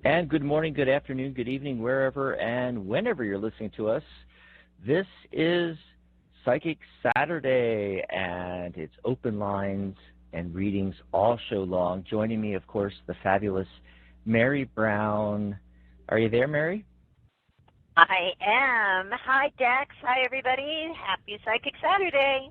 And good morning, good afternoon, good evening, wherever and whenever you're listening to us. This is Psychic Saturday, and it's open lines and readings all show long. Joining me, of course, the fabulous Mary Brown. Are you there, Mary? I am. Hi, Dex. Hi, everybody. Happy Psychic Saturday.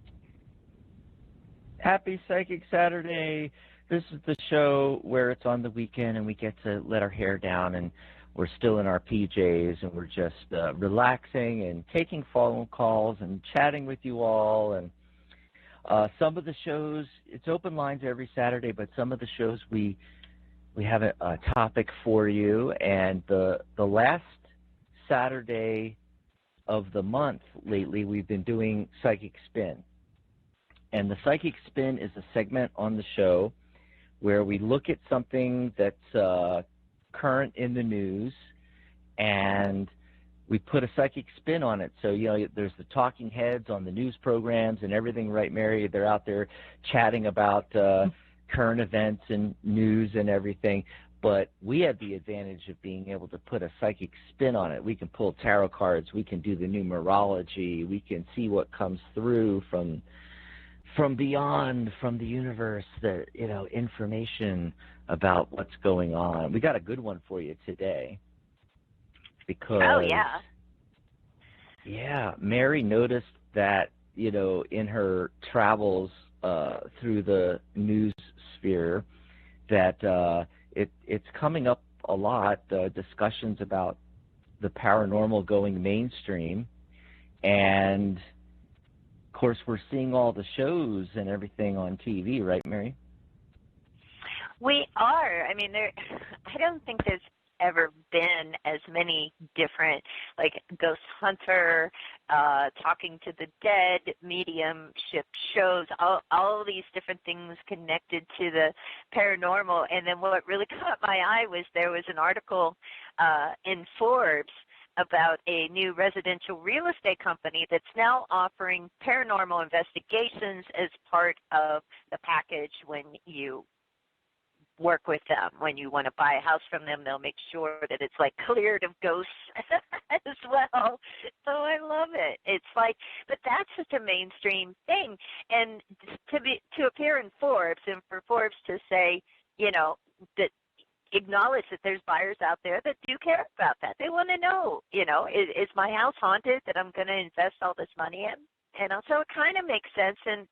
Happy Psychic Saturday. This is the show where it's on the weekend and we get to let our hair down and we're still in our PJs and we're just relaxing and taking phone calls and chatting with you all. And some of the shows, it's open lines every Saturday, but some of the shows we have a topic for you. And the last Saturday of the month lately, we've been doing Psychic Spin. And the Psychic Spin is a segment on the show where we look at something that's current in the news and we put a psychic spin on it. So, you know, there's the talking heads on the news programs and everything, right, Mary? They're out there chatting about current events and news and everything. But we have the advantage of being able to put a psychic spin on it. We can pull tarot cards. We can do the numerology. We can see what comes through from beyond, from the universe, the information about what's going on. We got a good one for you today because Mary noticed that in her travels through the news sphere that it's coming up a lot, discussions about the paranormal going mainstream, and of course, we're seeing all the shows and everything on TV, right, Mary? We are. I mean, I don't think there's ever been as many different, like Ghost Hunter, Talking to the Dead, mediumship shows, all these different things connected to the paranormal. And then what really caught my eye was there was an article in Forbes about a new residential real estate company that's now offering paranormal investigations as part of the package when you work with them. When you want to buy a house from them, they'll make sure that it's like cleared of ghosts as well. So I love it. It's like, but that's such a mainstream thing. And to appear in Forbes and for Forbes to say, that acknowledge that there's buyers out there that do care about that. They want to know, is my house haunted that I'm going to invest all this money in? So it kind of makes sense. And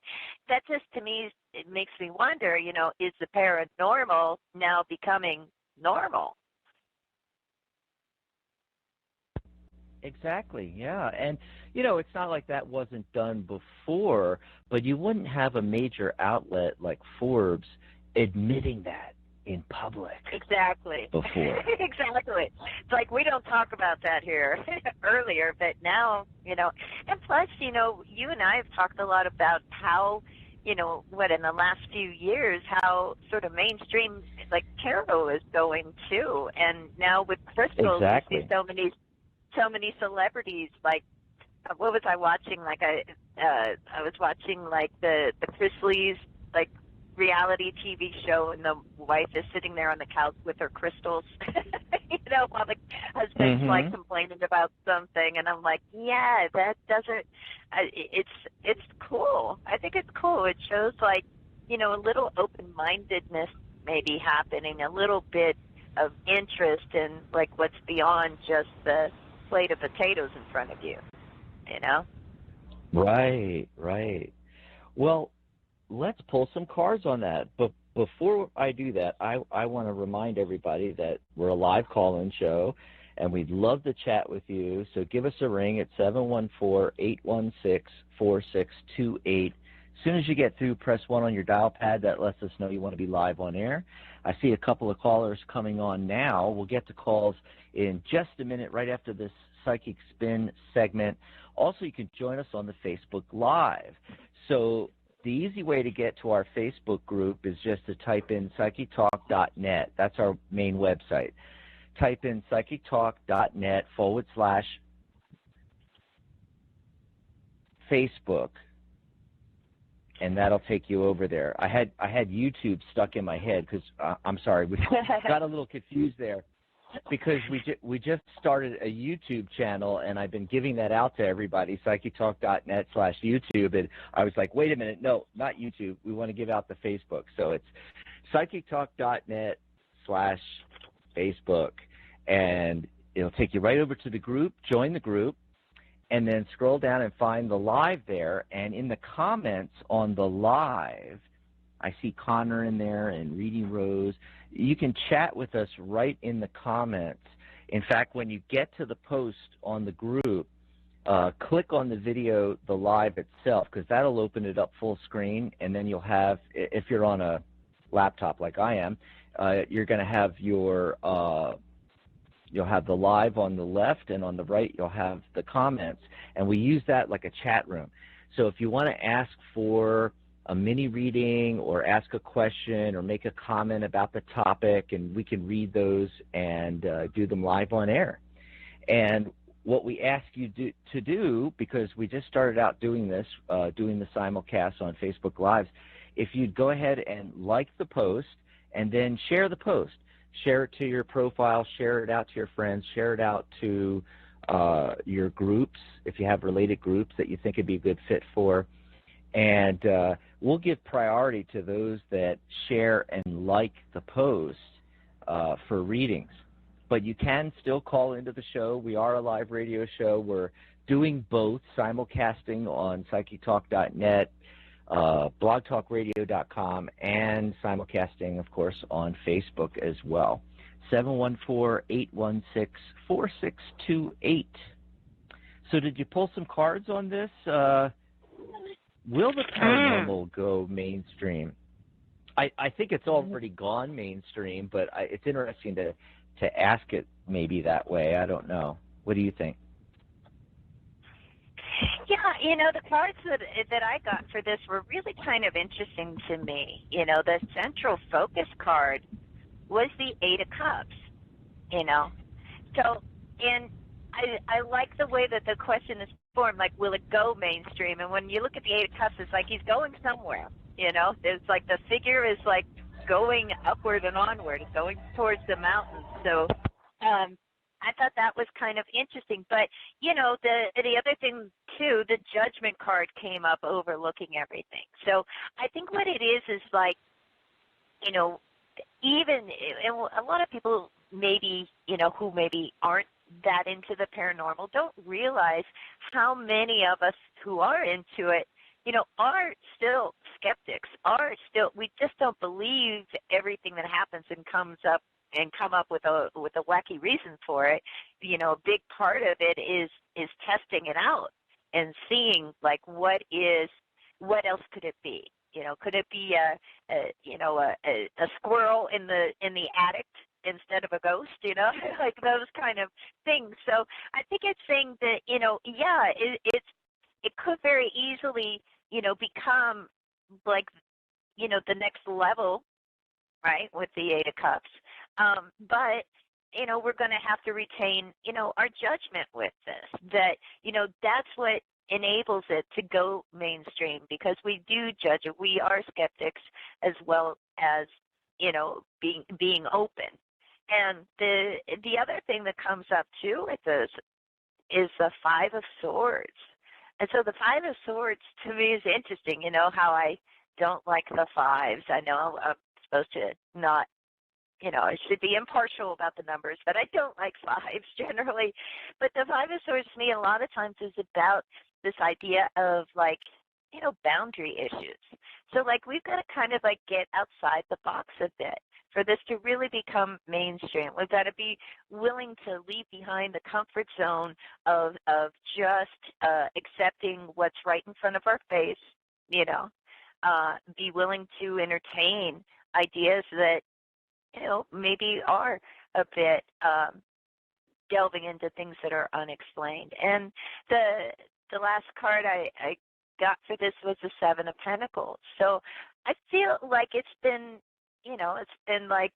that just, to me, it makes me wonder, is the paranormal now becoming normal? Exactly, yeah. And, it's not like that wasn't done before, but you wouldn't have a major outlet like Forbes admitting that in public. Exactly. Before. Exactly. It's like we don't talk about that here earlier, but now, and plus, you and I have talked a lot about how, in the last few years, how sort of mainstream, like, tarot is going too. And now with crystals, exactly. You see so many celebrities, like, what was I watching? Like, I was watching, like, the Chrisleys, like, reality TV show, and the wife is sitting there on the couch with her crystals, while the husband's like complaining about something, and I'm like, yeah, that doesn't. It's cool. I think it's cool. It shows like, a little open-mindedness maybe happening, a little bit of interest in like what's beyond just the plate of potatoes in front of you. Right. Well, let's pull some cards on that. But before I do that, I want to remind everybody that we're a live call-in show, and we'd love to chat with you. So give us a ring at 714-816-4628. As soon as you get through, press 1 on your dial pad. That lets us know you want to be live on air. I see a couple of callers coming on now. We'll get to calls in just a minute right after this Psychic Spin segment. Also, you can join us on the Facebook Live. So the easy way to get to our Facebook group is just to type in psychictalk.net. That's our main website. Type in psychictalk.net/Facebook, and that'll take you over there. I had YouTube stuck in my head because, I'm sorry, we got a little confused there. because we just started a YouTube channel, and I've been giving that out to everybody, psychictalk.net/YouTube, and I was like, wait a minute, no, not YouTube. We want to give out the Facebook. So it's psychictalk.net/Facebook, and it'll take you right over to the group. Join the group, and then scroll down and find the live there. And in the comments on the live, I see Connor in there and Reading Rose. You can chat with us right in the comments. In fact, when you get to the post on the group, click on the video, the live itself, because that'll open it up full screen, and then you'll have, if you're on a laptop like I am, you're going to have your, you'll have the live on the left, and on the right you'll have the comments, and we use that like a chat room. So if you want to ask for a mini reading or ask a question or make a comment about the topic, and we can read those and do them live on air. And what we ask you to do, because we just started out doing this, doing the simulcast on Facebook Lives, if you'd go ahead and like the post and then share the post. Share it to your profile, share it out to your friends, share it out to your groups, if you have related groups that you think would be a good fit for. And we'll give priority to those that share and like the post for readings. But you can still call into the show. We are a live radio show. We're doing both, simulcasting on psychictalk.net, blogtalkradio.com, and simulcasting, of course, on Facebook as well. 714-816-4628. So did you pull some cards on this? Will the paranormal go mainstream? I think it's already gone mainstream, but it's interesting to ask it maybe that way. I don't know. What do you think? Yeah, you know, the cards that I got for this were really kind of interesting to me. You know, the central focus card was the Eight of Cups, you know. So, and I like the way that the question is formed, like, will it go mainstream? And when you look at the Eight of Cups, it's like he's going somewhere, you know. It's like the figure is like going upward and onward, going towards the mountains. So I thought that was kind of interesting. But, you know, the other thing, too, the Judgment card came up overlooking everything. So I think what it is like, you know, even, and a lot of people maybe, you know, who maybe aren't that into the paranormal don't realize how many of us who are into it, you know, are still skeptics, we just don't believe everything that happens and come up with a wacky reason for it. You know, a big part of it is testing it out and seeing, like, what else could it be? You know, could it be a squirrel in the attic instead of a ghost, you know, like those kind of things. So I think it's saying that, you know, yeah, it could very easily, you know, become like, you know, the next level, right, with the Eight of Cups. But, you know, we're going to have to retain, you know, our judgment with this, that, you know, that's what enables it to go mainstream, because we do judge it. We are skeptics as well as, you know, being open. And the other thing that comes up too with this is the Five of Swords. And so the Five of Swords to me is interesting. You know how I don't like the fives. I know I'm supposed to not, you know, I should be impartial about the numbers, but I don't like fives generally. But the Five of Swords to me a lot of times is about this idea of, like, you know, boundary issues. So, like, we've got to kind of, like, get outside the box a bit for this to really become mainstream. We've got to be willing to leave behind the comfort zone of just accepting what's right in front of our face, you know, be willing to entertain ideas that, you know, maybe are a bit delving into things that are unexplained. And the last card I got for this was the Seven of Pentacles. So I feel like it's been, you know, it's been like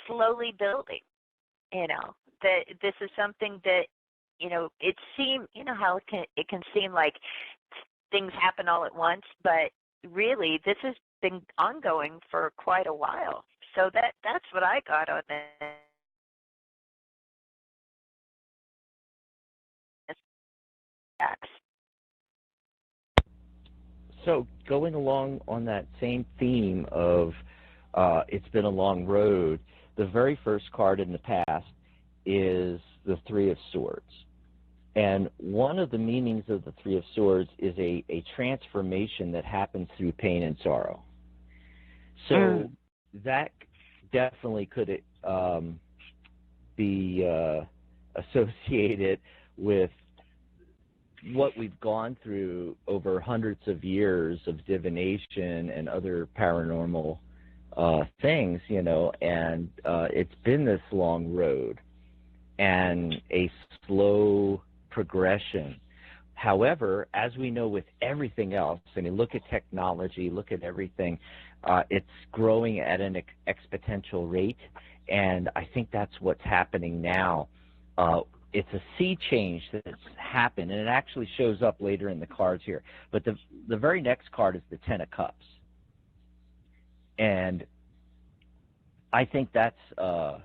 slowly building, you know, that this is something that, you know, it seemed, you know how it can seem like things happen all at once, but really this has been ongoing for quite a while. So that's what I got on this. So going along on that same theme of it's been a long road, the very first card in the past is the Three of Swords. And one of the meanings of the Three of Swords is a transformation that happens through pain and sorrow. So that definitely could be associated with what we've gone through over hundreds of years of divination and other paranormal things, you know, and it's been this long road and a slow progression. However, as we know with everything else, I mean, look at technology, look at everything, it's growing at an exponential rate, and I think that's what's happening now. It's a sea change that's happened, and it actually shows up later in the cards here. But the very next card is the Ten of Cups. And I think that's a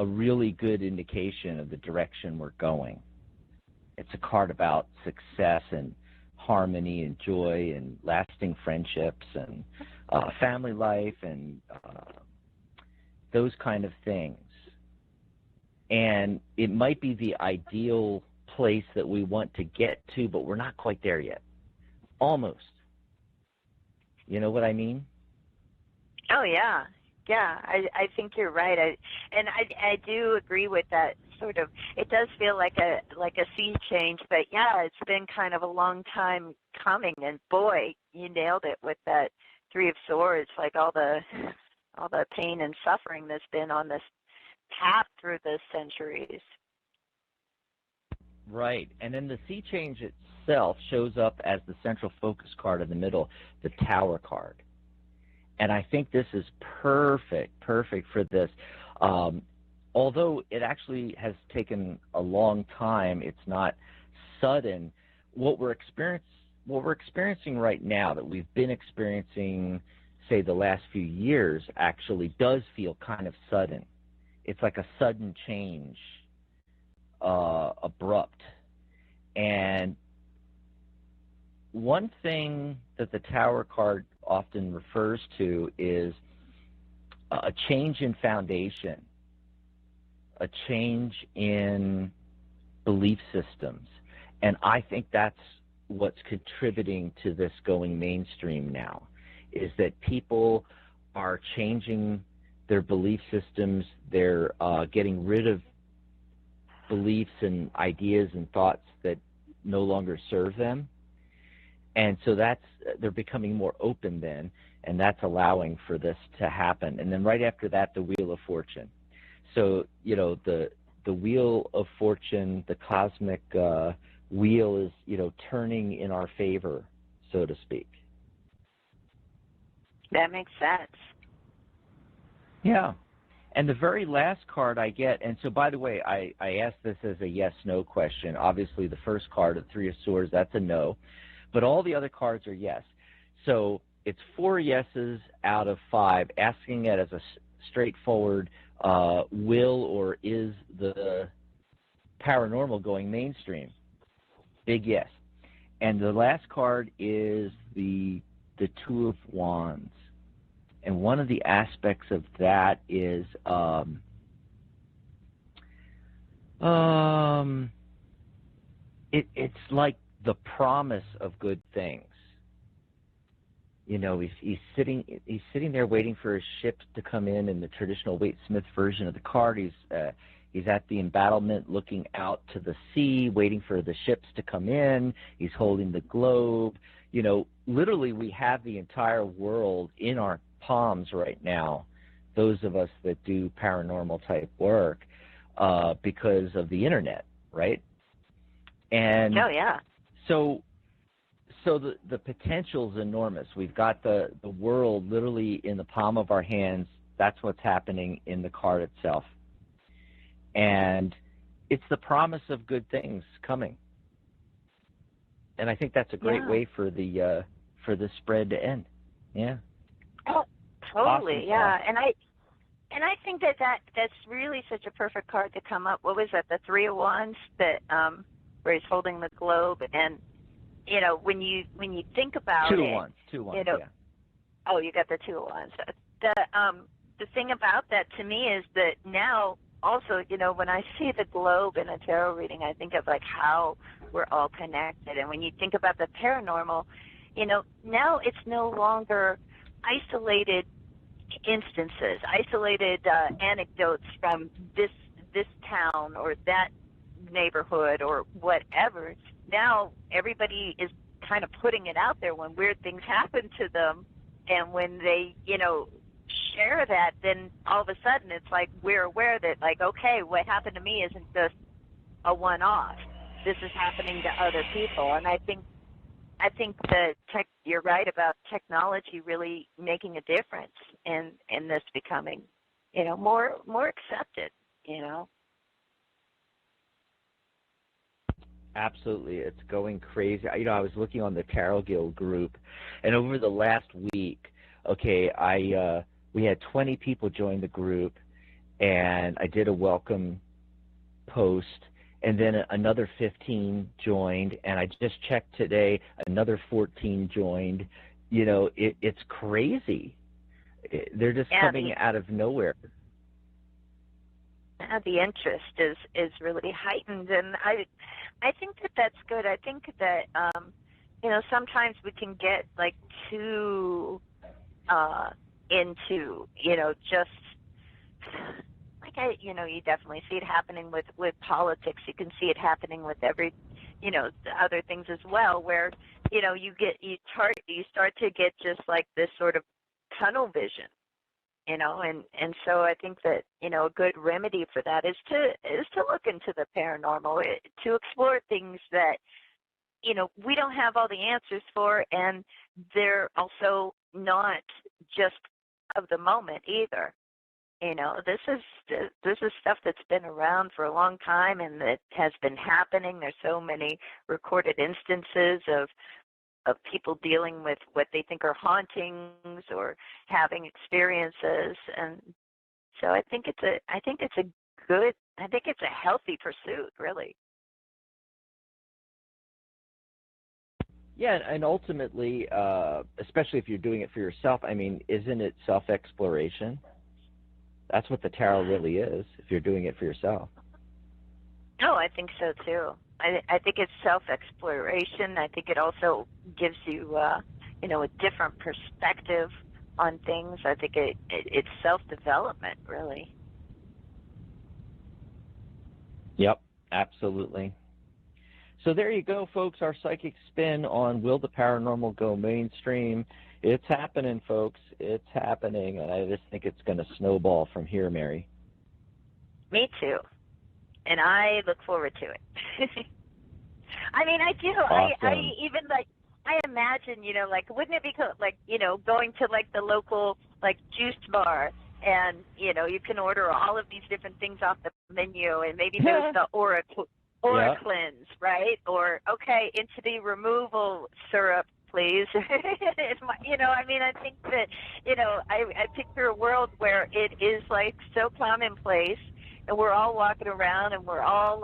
really good indication of the direction we're going. It's a card about success and harmony and joy and lasting friendships and family life and those kind of things. And it might be the ideal place that we want to get to, but we're not quite there yet. Almost. You know what I mean? Oh, yeah. Yeah, I think you're right. I do agree with that sort of. It does feel like a sea change, but yeah, it's been kind of a long time coming. And boy, you nailed it with that Three of Swords, like all the pain and suffering that's been on this path through the centuries. Right. And then the sea change itself shows up as the central focus card in the middle, the Tower card. And I think this is perfect for this. Although it actually has taken a long time, it's not sudden. What we're experiencing right now, that we've been experiencing, say, the last few years, actually does feel kind of sudden. It's like a sudden change, abrupt. And one thing that the Tower card often refers to is a change in foundation, a change in belief systems. And I think that's what's contributing to this going mainstream now, is that people are changing their belief systems. They're getting rid of beliefs and ideas and thoughts that no longer serve them. And so they're becoming more open then, and that's allowing for this to happen. And then right after that, the Wheel of Fortune. So, you know, the Wheel of Fortune, the cosmic wheel is, you know, turning in our favor, so to speak. That makes sense. Yeah. And the very last card I get, and so by the way, I asked this as a yes-no question. Obviously, the first card, the Three of Swords, that's a no. But all the other cards are yes. So it's 4 yeses out of 5, asking it as a straightforward will or is the paranormal going mainstream? Big yes. And the last card is the Two of Wands. And one of the aspects of that is it's like the promise of good things. You know, he's sitting there waiting for his ship to come in the traditional Waite Smith version of the card. He's at the embattlement looking out to the sea, waiting for the ships to come in. He's holding the globe. You know, literally we have the entire world in our palms right now, those of us that do paranormal type work, because of the internet, right? And oh, yeah. So the potential is enormous. We've got the world literally in the palm of our hands. That's what's happening in the card itself. And it's the promise of good things coming. And I think that's a great way for the spread to end. Yeah. Oh, totally. Awesome. Yeah. And I think that's really such a perfect card to come up. What was that? The Three of Wands that where he's holding the globe, and when you think about Two it, ones, yeah. Oh, you got the 2 of Wands. The thing about that to me is that now also, when I see the globe in a tarot reading, I think of like how we're all connected. And when you think about the paranormal, now it's no longer isolated instances, isolated anecdotes from this town or that neighborhood or whatever. Now everybody is kind of putting it out there when weird things happen to them, and when they share that, then all of a sudden it's like we're aware that, like, okay, what happened to me isn't just a one-off. This is happening to other people. And I think that you're right about technology really making a difference in this becoming more accepted. Absolutely, it's going crazy. I was looking on the Tarot Guild group, and over the last week, we had 20 people join the group, and I did a welcome post, and then another 15 joined, and I just checked today, another 14 joined. It's crazy. They're just coming out of nowhere. The interest is really heightened, and I think that that's good. I think that sometimes we can get like too into just like you definitely see it happening with politics. You can see it happening with every other things as well, where you start to get just like this sort of tunnel vision. And so I think that a good remedy for that is to look into the paranormal, to explore things that we don't have all the answers for, and they're also not just of the moment either. This is stuff that's been around for a long time, and that has been happening. There's so many recorded instances of people dealing with what they think are hauntings or having experiences, and so I think it's a healthy pursuit, really. Yeah, and ultimately, especially if you're doing it for yourself, isn't it self-exploration? That's what the tarot really is, if you're doing it for yourself. Oh, I think so too. I think it's self-exploration. I think it also gives you, a different perspective on things. I think it's self-development, really. Yep, absolutely. So there you go, folks, our psychic spin on Will the Paranormal Go Mainstream. It's happening, folks. It's happening, and I just think it's going to snowball from here, Mary. Me too. And I look forward to it. I do. Awesome. I imagine, wouldn't it be cool, going to, the local, juice bar, and, you can order all of these different things off the menu, and maybe there's the Aura Cleanse, right? Or, okay, into the removal syrup, please. I think that, I picture a world where it is, so commonplace, and we're all walking around, and we're all,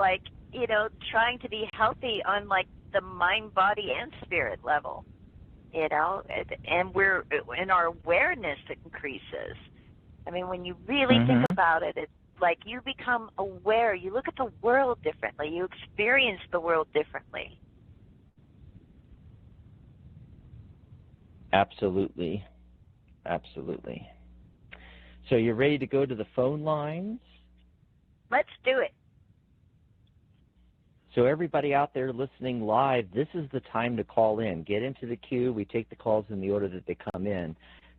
trying to be healthy on, the mind, body, and spirit level, and we're, and our awareness increases. When you really think about it, it's like you become aware. You look at the world differently. You experience the world differently. Absolutely. Absolutely. So you're ready to go to the phone lines? Let's do it. So everybody out there listening live, this is the time to call in. Get into the queue. We take the calls in the order that they come in.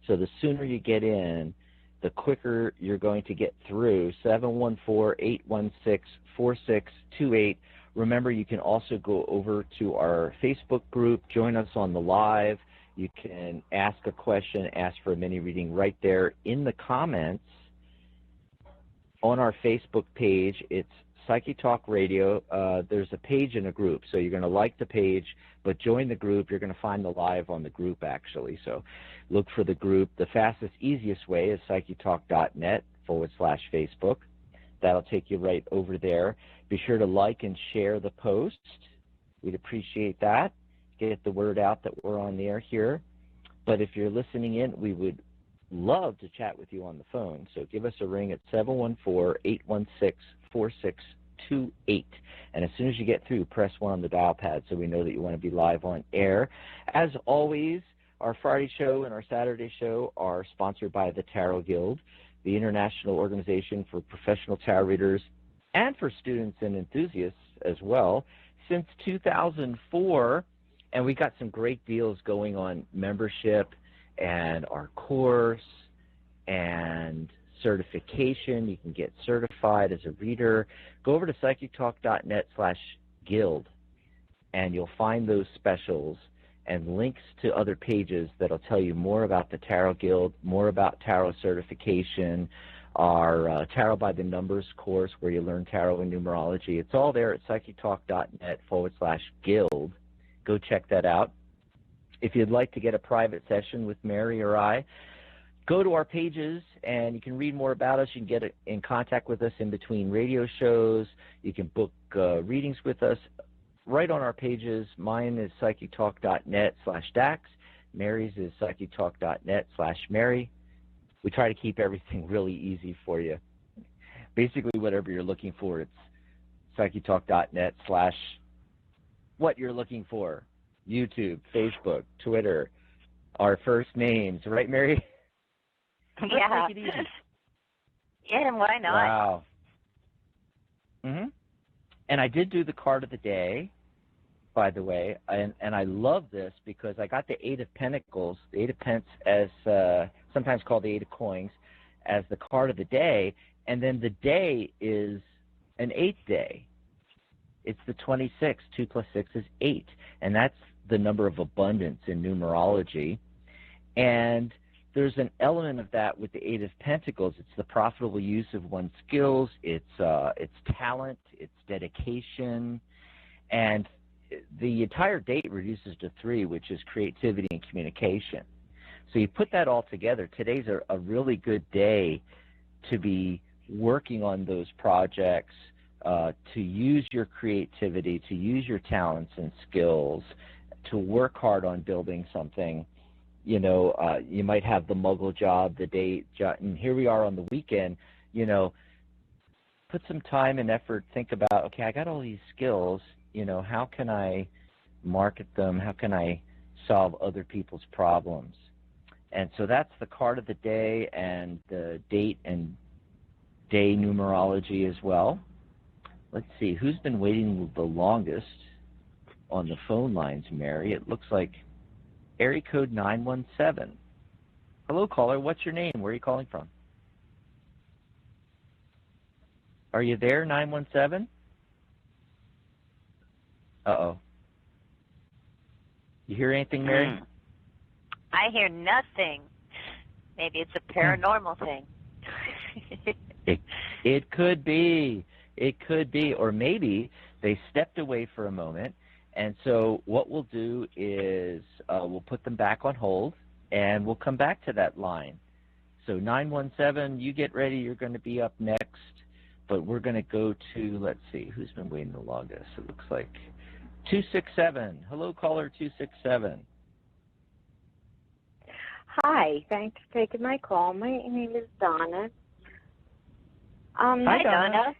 So the sooner you get in, the quicker you're going to get through. 714-816-4628. Remember, you can also go over to our Facebook group, join us on the live. You can ask a question, ask for a mini reading right there in the comments on our Facebook page. It's Psychic Talk Radio. There's a page in a group, so you're going to like the page, but join the group. You're going to find the live on the group, actually. So look for the group. The fastest, easiest way is psychictalk.net/Facebook. That'll take you right over there. Be sure to like and share the post We'd appreciate that. Get the word out that we're on the air here. But if you're listening in, we would love to chat with you on the phone. So give us a ring at 714-816-4628. And as soon as you get through, press 1 on the dial pad so we know that you want to be live on air. As always, our Friday show and our Saturday show are sponsored by the Tarot Guild, the international organization for professional tarot readers and for students and enthusiasts as well, since 2004. And we got some great deals going on membership and our course and certification. You can get certified as a reader. Go over to psychictalk.net/guild, and you'll find those specials and links to other pages that'll tell you more about the Tarot Guild, more about tarot certification, our Tarot by the Numbers course where you learn tarot and numerology. It's all there at psychictalk.net/guild. Go check that out. If you'd like to get a private session with Mary or I, go to our pages and you can read more about us. You can get in contact with us in between radio shows. You can book readings with us right on our pages. Mine is psychictalk.net/Dax. Mary's is psychictalk.net/Mary. We try to keep everything really easy for you. Basically, whatever you're looking for, it's psychictalk.net/ what you're looking for. YouTube, Facebook, Twitter, our first names, right, Mary? Yeah. Let's make it easy. Yeah, why not? Wow. And I did do the card of the day, by the way, and I love this because I got the 8 of Pentacles, the 8 of Pence, as sometimes called the 8 of Coins, as the card of the day, and then the day is an 8th day. It's the 26. 2 plus 6 is 8, and that's the number of abundance in numerology. And there's an element of that with the 8 of Pentacles. It's the profitable use of one's skills, it's talent, it's dedication, and the entire date reduces to 3, which is creativity and communication. So you put that all together. Today's a really good day to be working on those projects, to use your creativity, to use your talents and skills, to work hard on building something. You know, you might have the muggle job, the date job, and here we are on the weekend. You know, put some time and effort, think about, okay, I got all these skills, you know, how can I market them? How can I solve other people's problems? And so that's the card of the day and the date and day numerology as well. Let's see, who's been waiting the longest on the phone lines, Mary? It looks like area code 917. Hello, caller. What's your name? Where are you calling from? Are you there, 917? Uh-oh. You hear anything, Mary? I hear nothing. Maybe it's a paranormal thing. It could be. It could be. Or maybe they stepped away for a moment. And so what we'll do is we'll put them back on hold, and we'll come back to that line. So 917, you get ready. You're going to be up next. But we're going to go to, let's see, who's been waiting the longest? It looks like 267. Hello, caller 267. Hi, thanks for taking my call. My name is Donna. Hi, Donna.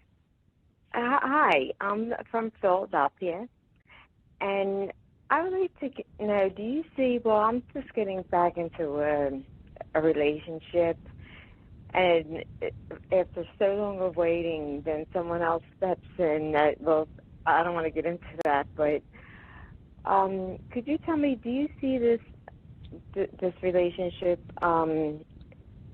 Hi, I'm from Philadelphia, and I would like to know, do you see, well, I'm just getting back into a relationship, and after so long of waiting, then someone else steps in. Well, I don't want to get into that, but could you tell me, do you see this relationship? I'm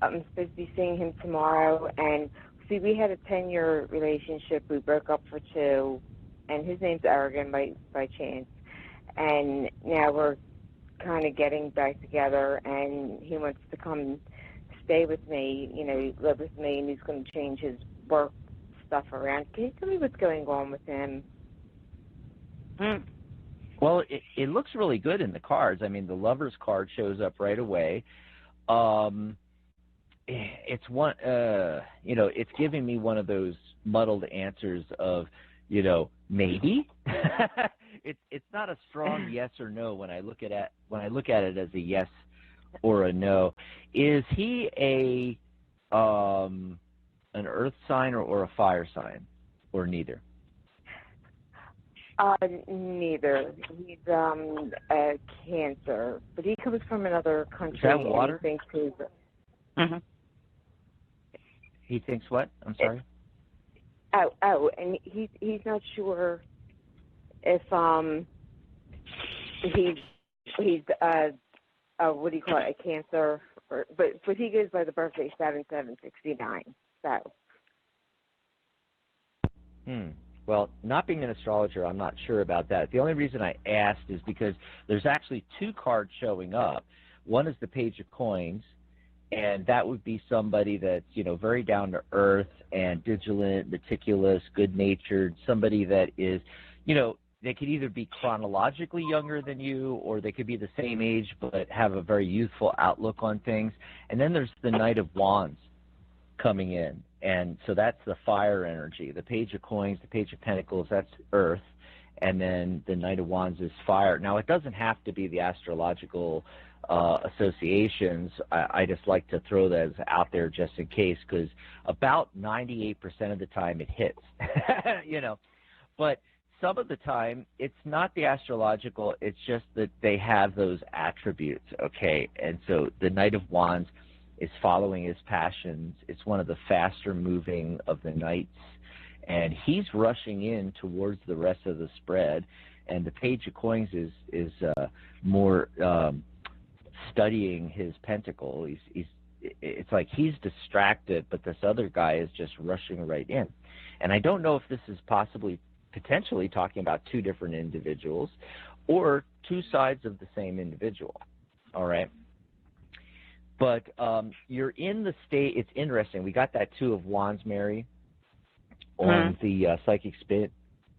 supposed to be seeing him tomorrow, and see, we had a 10-year relationship. We broke up for 2, and his name's Aragon by chance, and now we're kind of getting back together, and he wants to come stay with me, you know, live with me, and he's going to change his work stuff around. Can you tell me what's going on with him? Well, it looks really good in the cards. I mean, the Lover's card shows up right away. It's one, you know, it's giving me one of those muddled answers of, you know, maybe. it's not a strong yes or no when I look at it as a yes or a no. Is he an earth sign or a fire sign, or neither? Neither. He's a Cancer, but he comes from another country. Is that water? And he thinks he's. He thinks what? I'm sorry. And he's not sure if he's what do you call it, a Cancer, but he goes by the birthday 7769. So. Well, not being an astrologer, I'm not sure about that. The only reason I asked is because there's actually two cards showing up. One is the Page of Coins, and that would be somebody that's, very down to earth and vigilant, meticulous, good-natured, somebody that is, they could either be chronologically younger than you, or they could be the same age but have a very youthful outlook on things. And then there's the Knight of Wands coming in. And so that's the fire energy. The Page of Coins, the Page of Pentacles, that's earth. And then the Knight of Wands is fire. Now, it doesn't have to be the astrological associations. I just like to throw those out there just in case, because about 98% of the time it hits, But some of the time, it's not the astrological. It's just that they have those attributes, okay? And so the Knight of Wands is following his passions. It's one of the faster moving of the knights, and he's rushing in towards the rest of the spread. And the Page of Coins is more studying his pentacle. It's like he's distracted, but this other guy is just rushing right in. And I don't know if this is potentially talking about two different individuals or two sides of the same individual. All right. But you're in the state. It's interesting. We got that Two of Wands, Mary, on the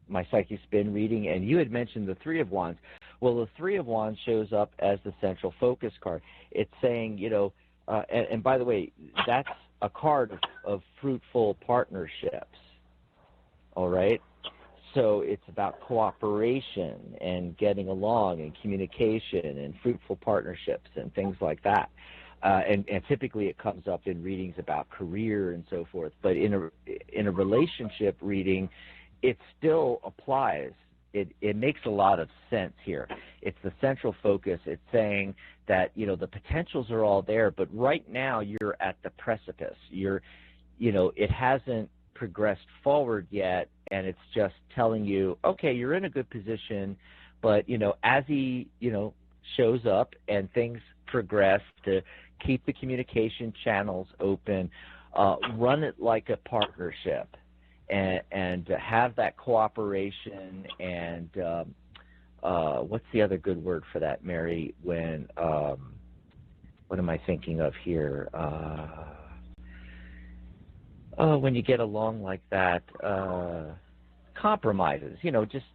my Psychic Spin reading, and you had mentioned the Three of Wands. Well, the Three of Wands shows up as the central focus card. It's saying, and by the way, that's a card of fruitful partnerships. All right. So it's about cooperation and getting along and communication and fruitful partnerships and things like that. And typically it comes up in readings about career and so forth. But in a relationship reading, it still applies. It makes a lot of sense here. It's the central focus. It's saying that, the potentials are all there, but right now you're at the precipice. It hasn't progressed forward yet, and it's just telling you, okay, you're in a good position, but, as he, shows up and things progress, to keep the communication channels open, run it like a partnership, and have that cooperation, and what's the other good word for that, Mary, when, what am I thinking of here? When you get along like that, compromises, just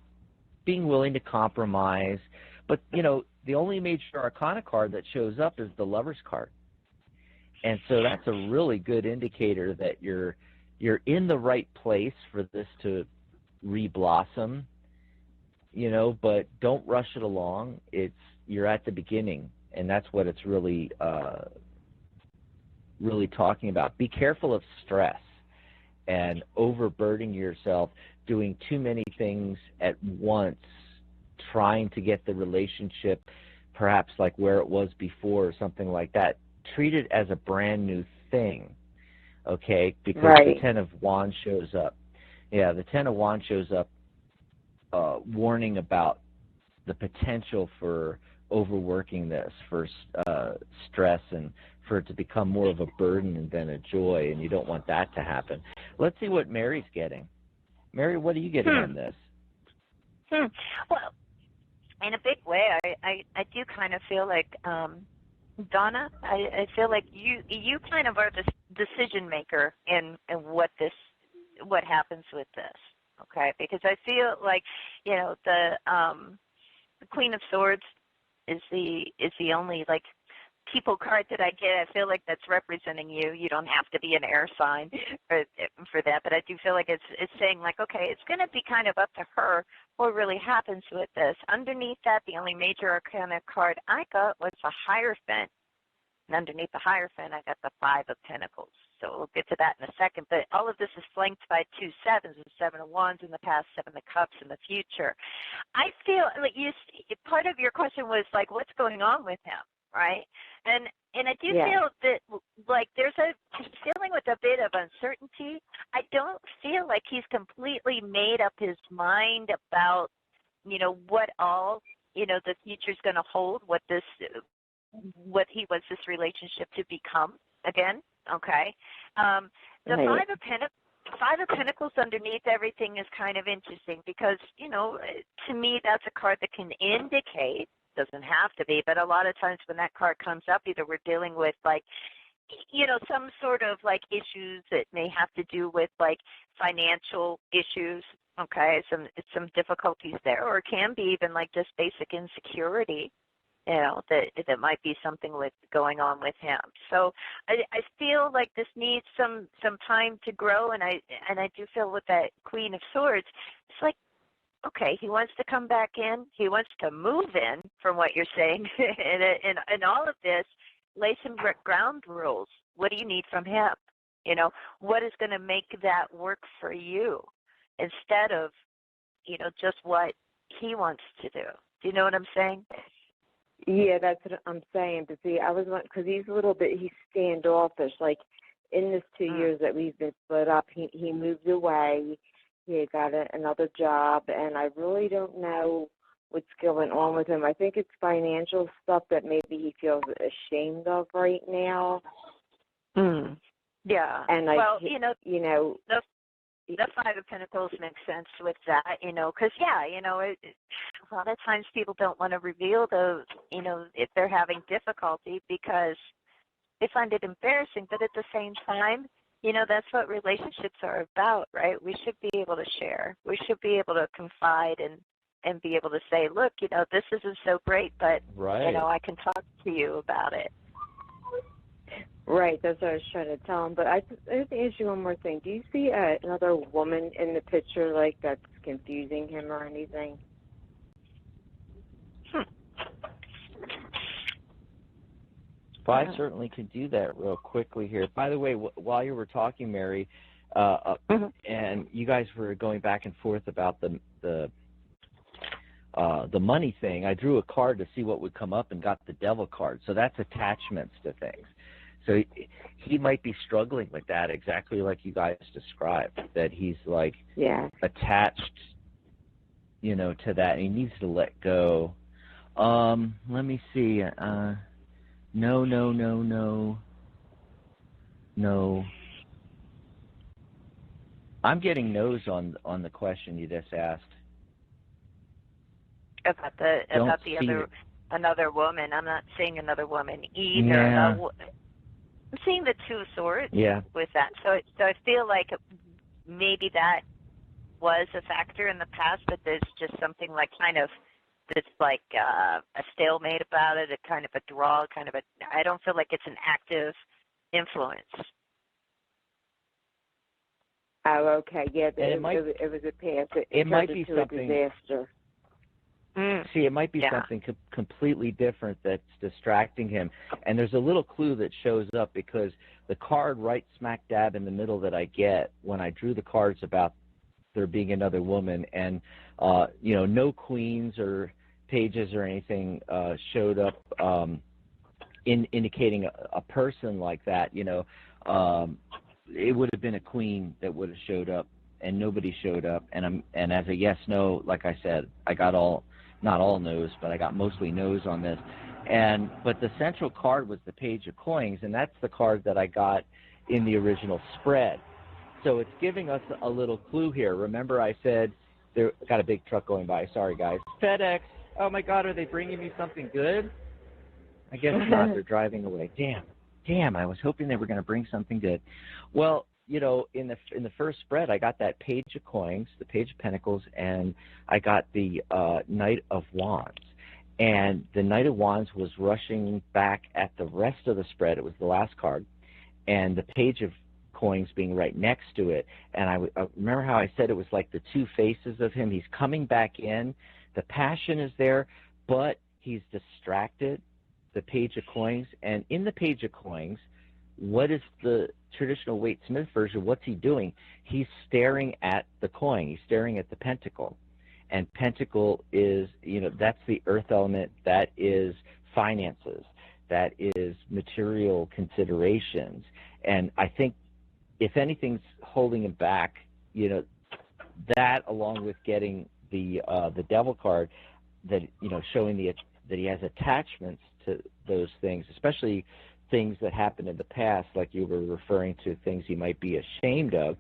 being willing to compromise. But, the only major arcana card that shows up is the Lover's card. And so that's a really good indicator that you're in the right place for this to re-blossom, but don't rush it along. You're at the beginning, and that's what it's really talking about. Be careful of stress and overburdening yourself, doing too many things at once, trying to get the relationship perhaps like where it was before or something like that. Treat it as a brand new thing, okay? Because the Ten of Wands shows up. Yeah, the Ten of Wands shows up warning about the potential for overworking this, for stress, and for it to become more of a burden than a joy, and you don't want that to happen. Let's see what Mary's getting. Mary, what are you getting on this? Well, in a big way, I do kind of feel like, Donna, I feel like you kind of are the decision maker in what happens with this, okay? Because I feel like, the Queen of Swords is the only, like, people card that I get, I feel like that's representing you. You don't have to be an air sign for that, but I do feel like it's saying like, okay, it's going to be kind of up to her what really happens with this. Underneath that, the only major arcana card I got was a Hierophant. And underneath the Hierophant, I got the Five of Pentacles. So we'll get to that in a second. But all of this is flanked by 2 sevens, the Seven of Wands in the past, Seven of Cups in the future. I feel like part of your question was like, what's going on with him, right? And I do feel that like he's dealing with a bit of uncertainty. I don't feel like he's completely made up his mind about, what all, the future's going to hold, what he wants this relationship to become again. Okay. The Five of Pentacles underneath everything is kind of interesting because, to me, that's a card that can indicate, doesn't have to be, but a lot of times when that card comes up, either we're dealing with like, some sort of like issues that may have to do with like financial issues. Okay. Some difficulties there, or it can be even like just basic insecurity. That might be something going on with him. So I feel like this needs some time to grow, and I do feel with that Queen of Swords, it's like, okay, he wants to come back in, he wants to move in, from what you're saying, and all of this, lay some ground rules. What do you need from him? What is going to make that work for you, instead of, just what he wants to do. Do you know what I'm saying? Yeah, that's what I'm saying. But see, because he's standoffish. Like in this 2 years that we've been split up, he moved away. He got another job, and I really don't know what's going on with him. I think it's financial stuff that maybe he feels ashamed of right now. Yeah, and the Five of Pentacles makes sense with that, because, a lot of times people don't want to reveal those, if they're having difficulty because they find it embarrassing. But at the same time, that's what relationships are about, right? We should be able to share. We should be able to confide and be able to say, look, this isn't so great, but, I can talk to you about it. Right, that's what I was trying to tell him. But I have to ask you one more thing. Do you see another woman in the picture, like, that's confusing him or anything? Well, I certainly could do that real quickly here. By the way, while you were talking, Mary, and you guys were going back and forth about the money thing, I drew a card to see what would come up and got the Devil card. So that's attachments to things. So he might be struggling with that, exactly like you guys described, that he's like attached, to that, and he needs to let go. Let me see. No. I'm getting no's on the question you just asked. About another woman. I'm not seeing another woman either. Yeah. I'm seeing the Two of Swords with that. So I feel like maybe that was a factor in the past, but there's just something like kind of that's like a stalemate about it, a kind of a draw, I don't feel like it's an active influence. Oh, okay. Yeah, it was a past. It might be something. A disaster. See, it might be something completely different that's distracting him. And there's a little clue that shows up because the card right smack dab in the middle that I get when I drew the cards about there being another woman, and no queens or pages or anything showed up indicating a person like that. It would have been a queen that would have showed up, and nobody showed up. And as a yes no, like I said, I got not all no's, but I got mostly no's on this. But the central card was the Page of Coins, and that's the card that I got in the original spread. So it's giving us a little clue here. Remember I said there got a big truck going by. Sorry, guys. FedEx. Oh, my God, are they bringing me something good? I guess not. They're driving away. Damn, I was hoping they were going to bring something good. Well, in the first spread, I got that Page of Coins, the Page of Pentacles, and I got the Knight of Wands. And the Knight of Wands was rushing back at the rest of the spread. It was the last card. And the Page of Coins being right next to it. And I remember how I said it was like the two faces of him. He's coming back in. The passion is there, but he's distracted, the Page of Coins. And in the Page of Coins, what is the traditional Waite Smith version? What's he doing? He's staring at the coin. He's staring at the pentacle. And pentacle is, that's the earth element. That is finances. That is material considerations. And I think if anything's holding him back, that along with getting the devil card, that showing that he has attachments to those things, especially things that happened in the past, like you were referring to things he might be ashamed of.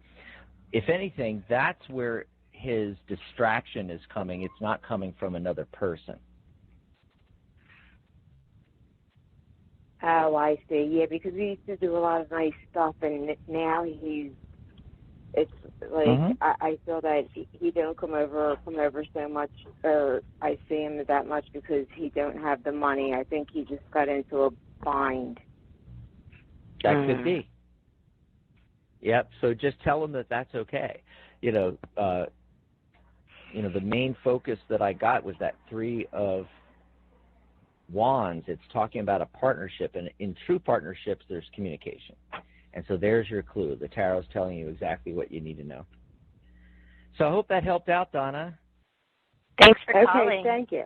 If anything, that's where his distraction is coming. It's not coming from another person. Oh, I see. Yeah, because he used to do a lot of nice stuff, and now it's like I feel that he don't come over so much, or I see him that much because he don't have the money. I think he just got into a bind. That could be. Yep. So just tell him that that's okay. The main focus that I got was that Three of Wands. It's talking about a partnership, and in true partnerships, there's communication. And so there's your clue. The tarot's telling you exactly what you need to know. So I hope that helped out, Donna. Thanks for calling. Okay, thank you.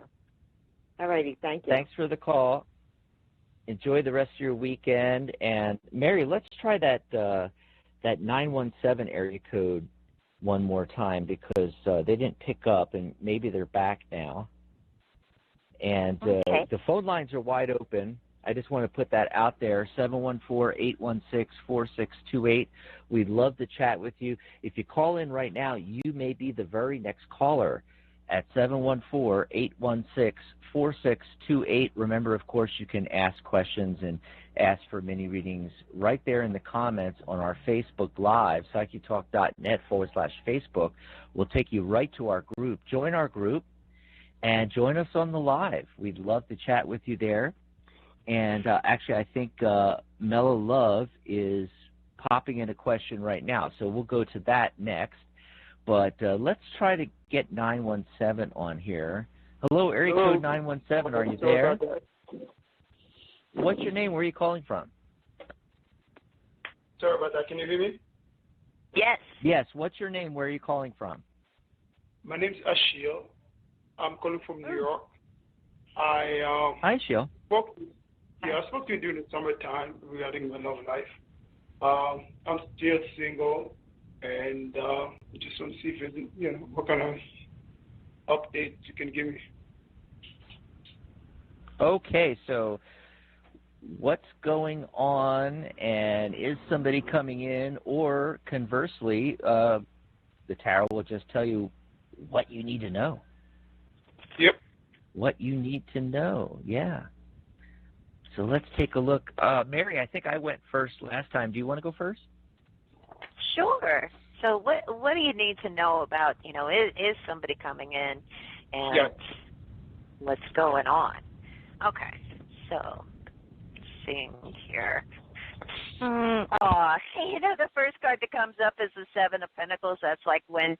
All righty, thank you. Thanks for the call. Enjoy the rest of your weekend. And Mary, let's try that 917 area code one more time, because they didn't pick up, and maybe they're back now. And the phone lines are wide open. I just want to put that out there, 714-816-4628. We'd love to chat with you. If you call in right now, you may be the very next caller at 714-816-4628. Remember, of course, you can ask questions and ask for mini readings right there in the comments on our Facebook Live, psychetalk.net/Facebook. We'll take you right to our group. Join our group and join us on the live. We'd love to chat with you there. And actually, I think Mellow Love is popping in a question right now, so we'll go to that next. But let's try to get 917 on here. Hello, area code 917. Are you there? What's your name? Where are you calling from? Sorry about that. Can you hear me? Yes. Yes. What's your name? Where are you calling from? My name's Ashil. I'm calling from New York. Hi, Ashil. I spoke to you during the summertime regarding my love life. I'm still single, and just want to see if there's, what kind of updates you can give me. Okay, so what's going on, and is somebody coming in, or conversely, the tarot will just tell you what you need to know. Yep. What you need to know, yeah. So let's take a look. Mary, I think I went first last time. Do you want to go first? Sure. So what do you need to know about, is somebody coming in, and what's going on? Okay, so seeing here. The first card that comes up is the Seven of Pentacles. That's like when,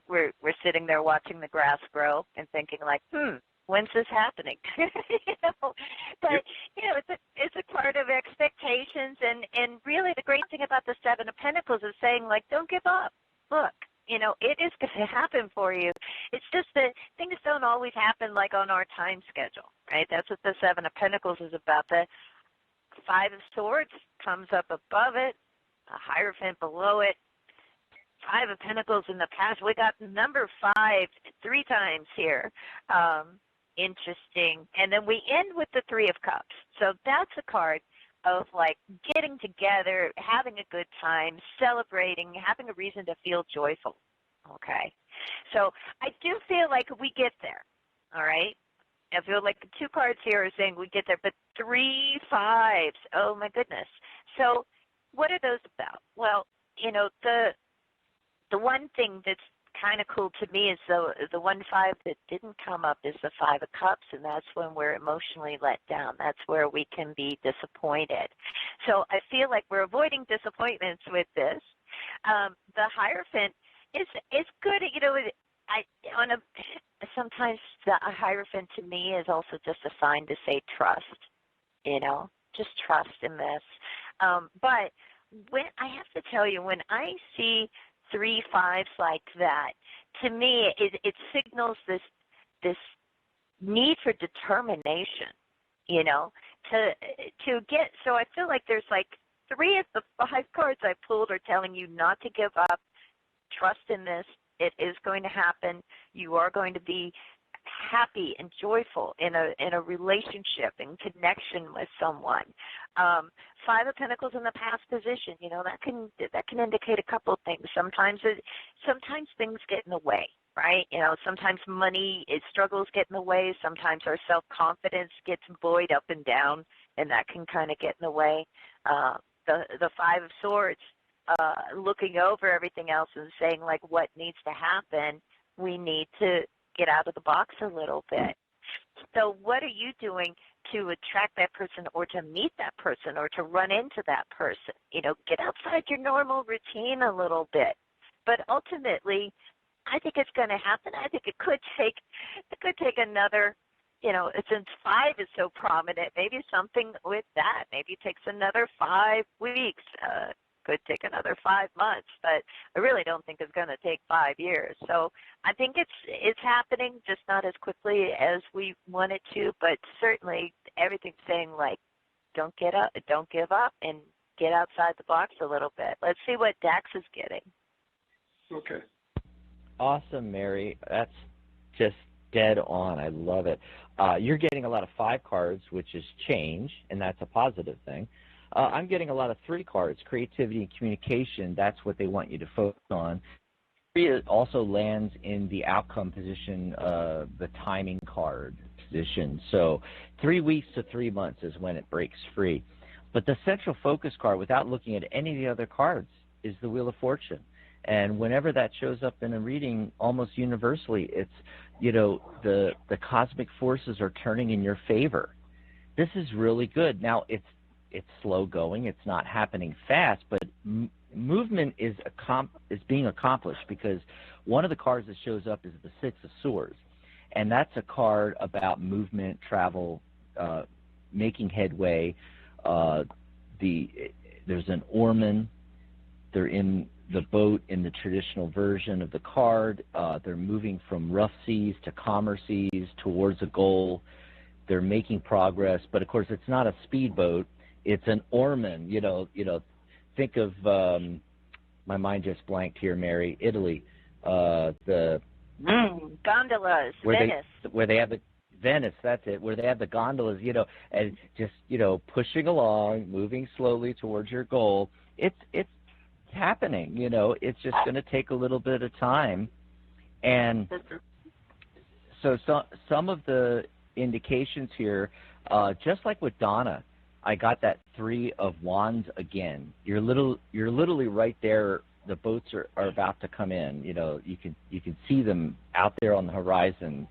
we're sitting there watching the grass grow and thinking like, when's this happening? But it's a part of expectations, and really the great thing about the Seven of Pentacles is saying like, don't give up. Look, it is going to happen for you. It's just that things don't always happen like on our time schedule, right? That's what the Seven of Pentacles is about. The Five of Swords comes up above it, a Hierophant below it. Five of Pentacles in the past. We got number 5 3 times here. Interesting. And then we end with the Three of Cups. So that's a card of like getting together, having a good time, celebrating, having a reason to feel joyful. Okay. So I do feel like we get there. All right. I feel like the 2 cards here are saying we get there, but 3 5s. Oh my goodness. So what are those about? Well, the one thing that's kind of cool to me is the 1-5 that didn't come up is the 5 of Cups, and that's when we're emotionally let down. That's where we can be disappointed. So I feel like we're avoiding disappointments with this. The Hierophant is good. You know, sometimes the Hierophant to me is also just a sign to say trust. You know, just trust in this. But when I have to tell you, when I see 3 5s like that, to me it signals this need for determination, you know, to get. So I feel like there's like 3 of the 5 cards I pulled are telling you not to give up, trust in this. It is going to happen. You are going to be happy and joyful in a relationship and connection with someone. 5 of Pentacles in the past position, you know, that can indicate a couple of things. Sometimes things get in the way, right? You know, sometimes struggles get in the way. Sometimes our self-confidence gets buoyed up and down, and that can kind of get in the way. The 5 of Swords, looking over everything else and saying, like, what needs to happen, we need to get out of the box a little bit. So what are you doing to attract that person or to meet that person or to run into that person? You know, get outside your normal routine a little bit. But ultimately, I think it's going to happen. I think it could take another, you know, since 5 is so prominent, maybe something with that. Maybe it takes another 5 weeks. Could take another 5 months, but I really don't think it's going to take 5 years. So I think it's happening, just not as quickly as we want it to, but certainly everything's saying, like, don't give up, and get outside the box a little bit. Let's see what Dax is getting. Okay. Awesome, Mary. That's just dead on. I love it. You're getting a lot of 5 cards, which is change, and that's a positive thing. I'm getting a lot of 3 cards, creativity and communication. That's what they want you to focus on. 3 also lands in the outcome position, the timing card position. So 3 weeks to 3 months is when it breaks free. But the central focus card, without looking at any of the other cards, is the Wheel of Fortune. And whenever that shows up in a reading, almost universally, it's, you know, the cosmic forces are turning in your favor. This is really good. Now, it's slow going. It's not happening fast, but movement is being accomplished, because one of the cards that shows up is the 6 of Swords, and that's a card about movement, travel, making headway. There's an oarman. They're in the boat in the traditional version of the card. They're moving from rough seas to calmer seas towards a goal. They're making progress, but of course it's not a speedboat. It's an oarman, you know, think of, my mind just blanked here, Mary, Italy, the gondolas, Venice. Where they have the, Venice, that's it, where they have the gondolas, you know, and just, you know, pushing along, moving slowly towards your goal. It's happening, you know, it's just going to take a little bit of time. And so some of the indications here, just like with Donna, I got that 3 of Wands again. You're literally right there. The boats are about to come in. You know, you can see them out there on the horizon,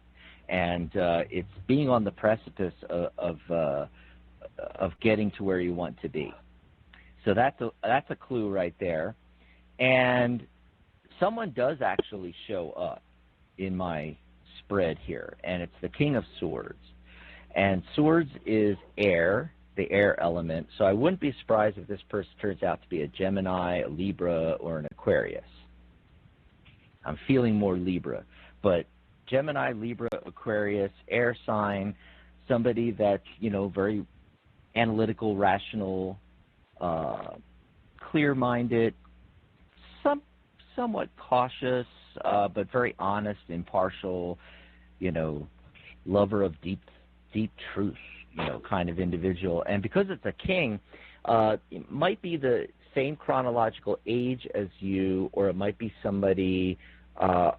and it's being on the precipice of getting to where you want to be. So that's a clue right there. And someone does actually show up in my spread here, and it's the King of Swords. And Swords is air, the air element, so I wouldn't be surprised if this person turns out to be a Gemini, a Libra, or an Aquarius. I'm feeling more Libra, but Gemini, Libra, Aquarius, air sign, somebody that's, you know, very analytical, rational, clear-minded, somewhat cautious, but very honest, impartial, you know, lover of deep truth, you know, kind of individual. And because it's a king, it might be the same chronological age as you, or it might be somebody a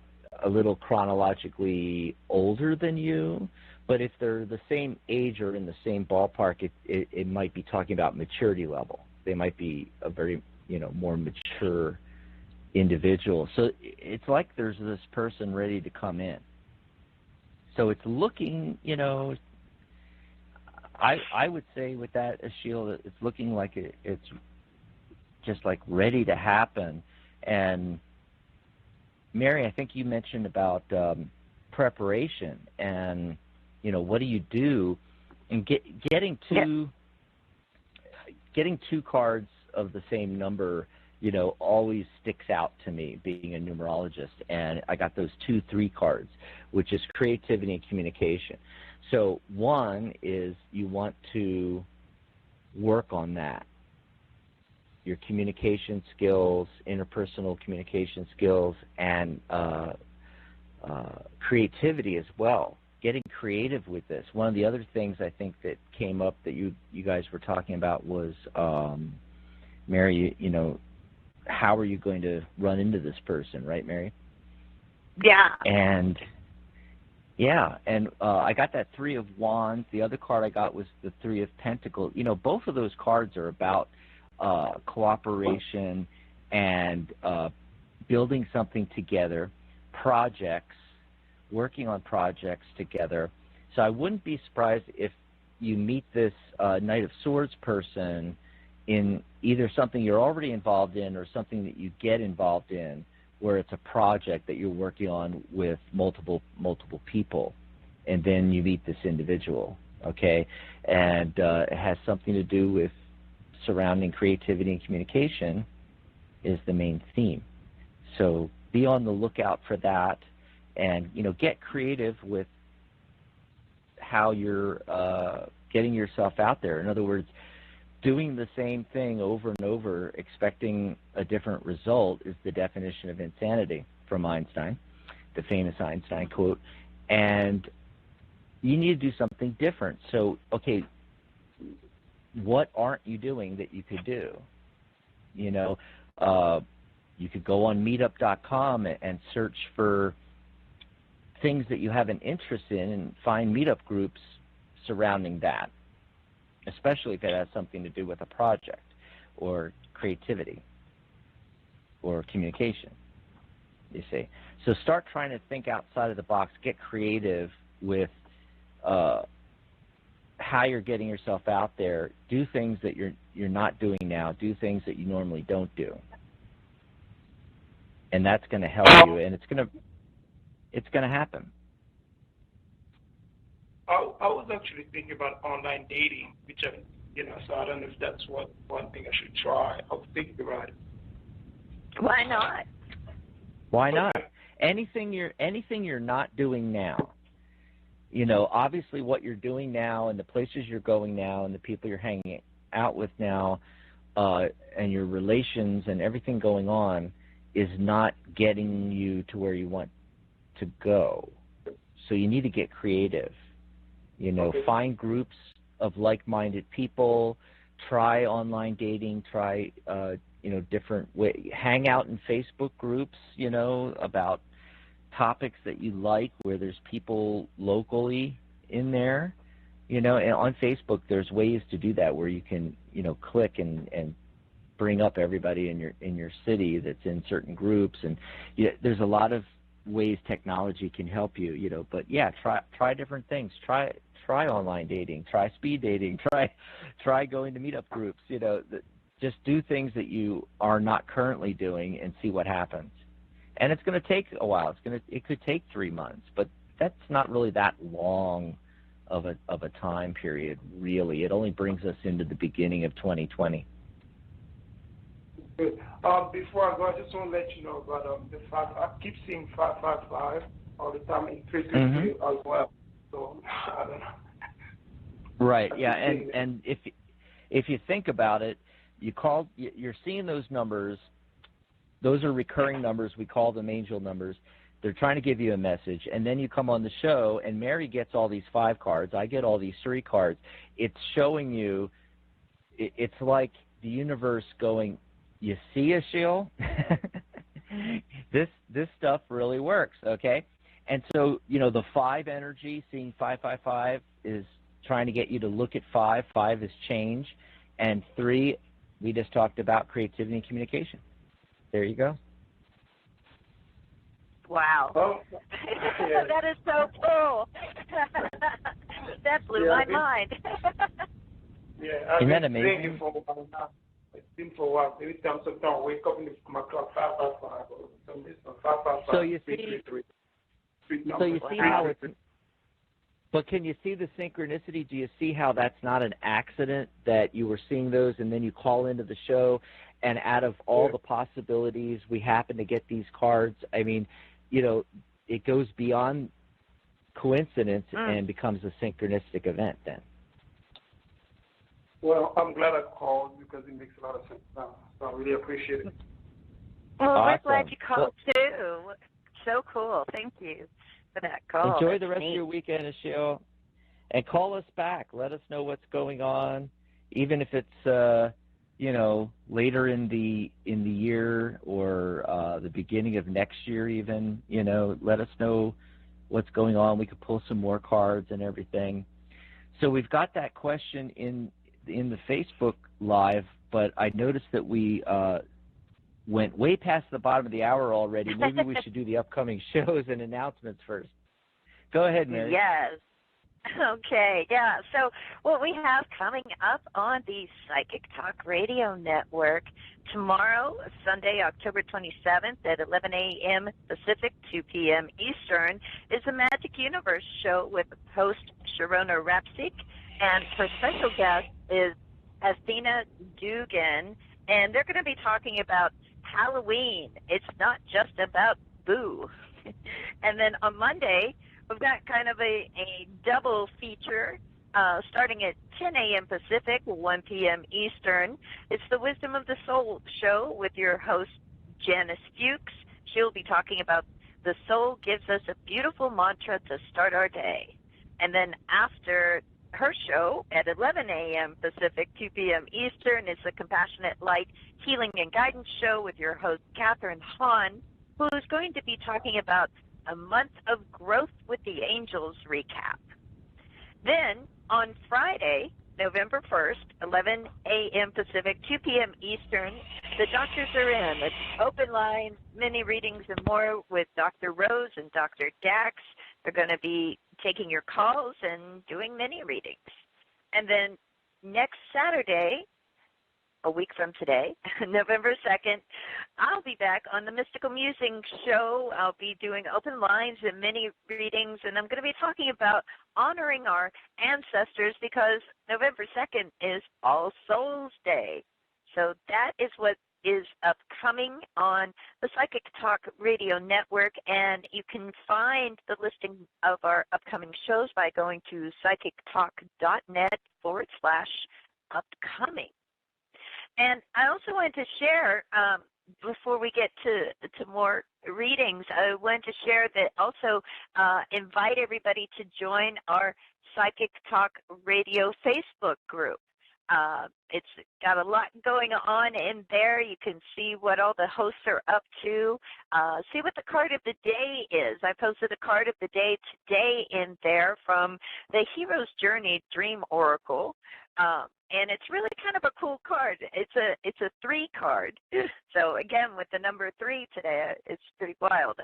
little chronologically older than you. But if they're the same age or in the same ballpark, it might be talking about maturity level. They might be a very, you know, more mature individual. So it's like there's this person ready to come in. So it's looking, you know, I would say with that, Ashil, it's looking like it's just like ready to happen. And Mary, I think you mentioned about preparation and, you know, what do you do? And getting two cards of the same number, you know, always sticks out to me being a numerologist. And I got those 2-3 cards, which is creativity and communication. So one is you want to work on that. Your communication skills, interpersonal communication skills, and creativity as well. Getting creative with this. One of the other things I think that came up that you guys were talking about was, Mary, you know, how are you going to run into this person, right, Mary? Yeah. And yeah, and I got that 3 of Wands. The other card I got was the 3 of Pentacles. You know, both of those cards are about cooperation and building something together, projects, working on projects together. So I wouldn't be surprised if you meet this Knight of Swords person in either something you're already involved in or something that you get involved in, where it's a project that you're working on with multiple people, and then you meet this individual, okay? And it has something to do with surrounding creativity and communication is the main theme. So be on the lookout for that, and, you know, get creative with how you're getting yourself out there. In other words, doing the same thing over and over, expecting a different result, is the definition of insanity from Einstein, the famous Einstein quote. And you need to do something different. So, okay, what aren't you doing that you could do? You know, you could go on meetup.com and search for things that you have an interest in and find meetup groups surrounding that, especially if it has something to do with a project or creativity or communication, you see. So start trying to think outside of the box, get creative with how you're getting yourself out there. Do things that you're not doing now. Do things that you normally don't do. And that's going to help you, and it's going to happen. I was actually thinking about online dating, which so I don't know if that's one thing I should try. I was thinking about it. Why not? Why not? Anything you're not doing now. You know, obviously what you're doing now and the places you're going now and the people you're hanging out with now and your relations and everything going on is not getting you to where you want to go. So you need to get creative. You know, find groups of like-minded people, try online dating, try, different ways. Hang out in Facebook groups, you know, about topics that you like where there's people locally in there. You know, and on Facebook there's ways to do that where you can, you know, click and bring up everybody in your city that's in certain groups. And there's a lot of ways technology can help you, you know. But yeah, try different things. Try online dating, try speed dating, try going to meetup groups, you know. Just do things that you are not currently doing and see what happens. And it's going to take a while. It could take 3 months, but that's not really that long of a time period, really. It only brings us into the beginning of 2020. Good. Before I go, I just want to let you know about the 5. I keep seeing 555 all the time in 333 as well. So I don't know. Right. Yeah. And if you think about it, you're seeing those numbers. Those are recurring numbers. We call them angel numbers. They're trying to give you a message, and then you come on the show, and Mary gets all these 5 cards. I get all these 3 cards. It's showing you. It's like the universe going, you see, Ashil? This stuff really works, okay? And so, you know, the 5 energy, seeing 555, is trying to get you to look at 5. 5 is change. And 3, we just talked about creativity and communication. There you go. Wow. Oh, yeah. That is so cool. That blew my mind. Yeah, I've Isn't that been amazing? drinking for a while now. It's been for a while. Every time sometimes I wake up and it's my clock 555 or something. 555. So you see, 333. Street so number. you see how it's. But can you see the synchronicity? Do you see how that's not an accident that you were seeing those, and then you call into the show, and out of all the possibilities, we happen to get these cards? I mean, you know, it goes beyond coincidence and becomes a synchronistic event then. Well, I'm glad I called because it makes a lot of sense now. So I really appreciate it. Well, Awesome. we're glad you called too. So cool. Thank you for that call. Enjoy That's the rest neat. of your weekend, Ashil, and call us back. Let us know what's going on, even if it's you know, later in the year or the beginning of next year. Even, you know, let us know what's going on. We could pull some more cards and everything. So we've got that question in the Facebook Live, but I noticed that we went way past the bottom of the hour already. Maybe we should do the upcoming shows and announcements first. Go ahead, Mary. Yes. Okay, yeah. So what we have coming up on the Psychic Talk Radio Network tomorrow, Sunday, October 27th at 11 a.m. Pacific, 2 p.m. Eastern, is the Magic Universe show with host Sharona Rapsik, and her special guest is Athena Dugan, and they're going to be talking about Halloween. It's not just about boo. And then on Monday, we've got kind of a double feature starting at 10 a.m. Pacific, 1 p.m. Eastern. It's the Wisdom of the Soul show with your host, Janice Fuchs. She'll be talking about the soul gives us a beautiful mantra to start our day. And then after her show at 11 a.m. Pacific, 2 p.m. Eastern, is the Compassionate Light Healing and Guidance show with your host, Catherine Hahn, who is going to be talking about a month of growth with the angels recap. Then on Friday, November 1st, 11 a.m. Pacific, 2 p.m. Eastern, the doctors are in. It's open lines, mini readings, and more with Dr. Rose and Dr. Dax. They're going to be taking your calls and doing mini readings. And then next Saturday, a week from today, November 2nd, I'll be back on the Mystical Musing show. I'll be doing open lines and mini readings, and I'm going to be talking about honoring our ancestors because November 2nd is All Souls Day. So that is what is upcoming on the Psychic Talk Radio Network, and you can find the listing of our upcoming shows by going to psychictalk.net/upcoming. And I also wanted to share, before we get to more readings, I wanted to share that also invite everybody to join our Psychic Talk Radio Facebook group. It's got a lot going on in there. You can see what all the hosts are up to. See what the card of the day is. I posted a card of the day today in there from the Hero's Journey Dream Oracle. And it's really kind of a cool card. It's a 3 card. So again, with the number 3 today, it's pretty wild.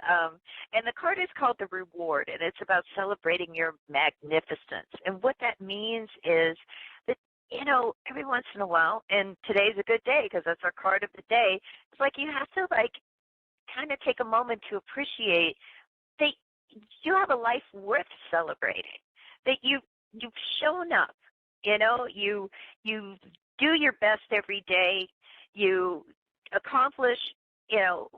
And the card is called the Reward, and it's about celebrating your magnificence. And what that means is that, you know, every once in a while, and today's a good day because that's our card of the day, it's like you have to like kind of take a moment to appreciate that you have a life worth celebrating, that you've shown up. You know, you do your best every day. You accomplish, you know,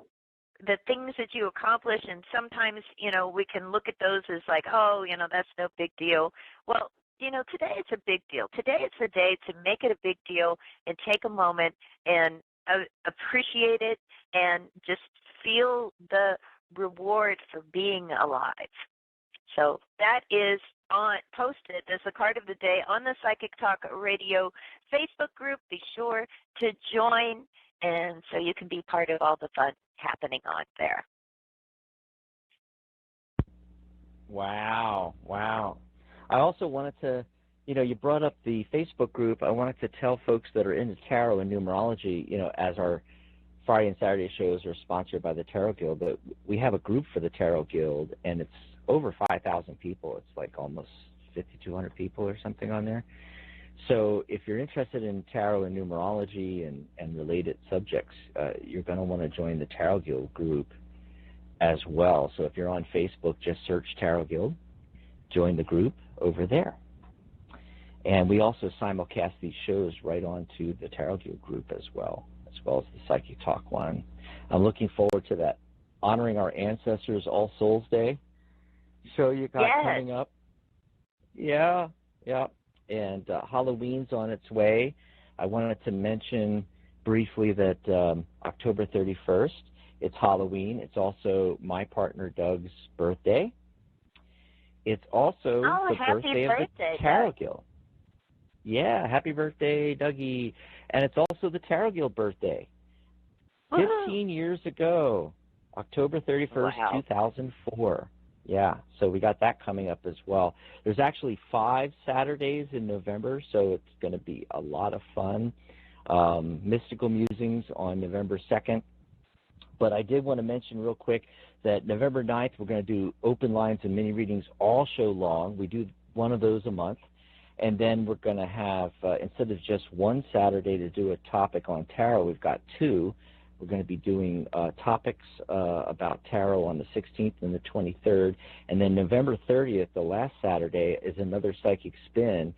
the things that you accomplish, and sometimes, you know, we can look at those as like, oh, you know, that's no big deal. Well, you know, today it's a big deal. Today it's a day to make it a big deal and take a moment and appreciate it and just feel the reward for being alive. So that is posted as the card of the day on the Psychic Talk Radio Facebook group. Be sure to join, and so you can be part of all the fun happening on there. Wow. I also wanted to, you know, you brought up the Facebook group. I wanted to tell folks that are into tarot and numerology, you know, as our Friday and Saturday shows are sponsored by the Tarot Guild, but we have a group for the Tarot Guild, and it's over 5,000 people. It's like almost 5,200 people or something on there. So if you're interested in tarot and numerology and related subjects, you're going to want to join the Tarot Guild group as well. So if you're on Facebook, just search Tarot Guild, join the group over there. And we also simulcast these shows right onto the Tarot Guild group as well as the Psychic Talk one. I'm looking forward to that Honoring Our Ancestors All Souls Day show you got coming up. Yeah. And Halloween's on its way. I wanted to mention briefly that October 31st, it's Halloween. It's also my partner Doug's birthday. It's also the birthday of the Tarot Guild. Yeah, happy birthday, Dougie. And it's also the Tarot Guild birthday. 15 years ago, October 31st, 2004. Yeah, so we got that coming up as well. There's actually 5 Saturdays in November, so it's going to be a lot of fun. Mystical Musings on November 2nd. But I did want to mention real quick that November 9th, we're going to do open lines and mini readings all show long. We do one of those a month. And then we're going to have, instead of just one Saturday to do a topic on tarot, we've got 2. We're going to be doing topics about tarot on the 16th and the 23rd. And then November 30th, the last Saturday, is another psychic spin.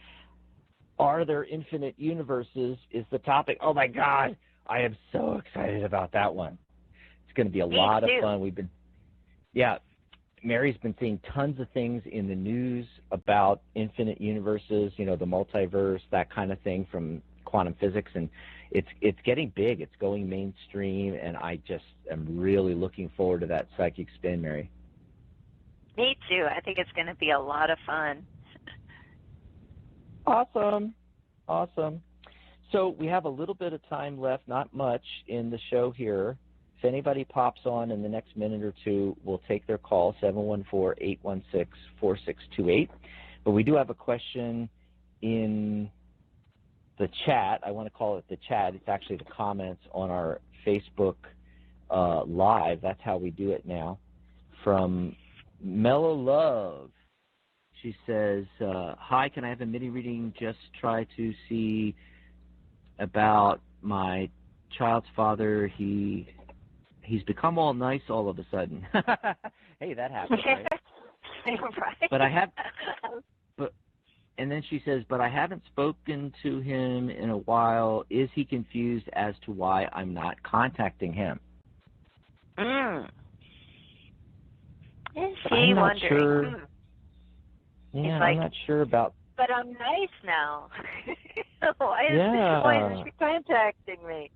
Are there infinite universes is the topic. Oh, my God. I am so excited about that one. It's going to be a lot of fun. Mary's been seeing tons of things in the news about infinite universes, the multiverse, that kind of thing from quantum physics, and it's getting big. It's going mainstream, and I just am really looking forward to that psychic spin, Mary. Me too. I think it's going to be a lot of fun. Awesome. So we have a little bit of time left, not much, in the show here. If anybody pops on in the next minute or two, we'll take their call, 714-816-4628. But we do have a question in the chat. I want to call it the chat. It's actually the comments on our Facebook Live. That's how we do it now. From Mellow Love. She says, hi, can I have a mini reading? Just try to see about my child's father. He's become all nice all of a sudden. Hey, that happens, right? Right. And then she says, but I haven't spoken to him in a while. Is he confused as to why I'm not contacting him? Is he I'm not wondering? sure. Yeah, I'm not sure about. But I'm nice now. Why is she contacting me?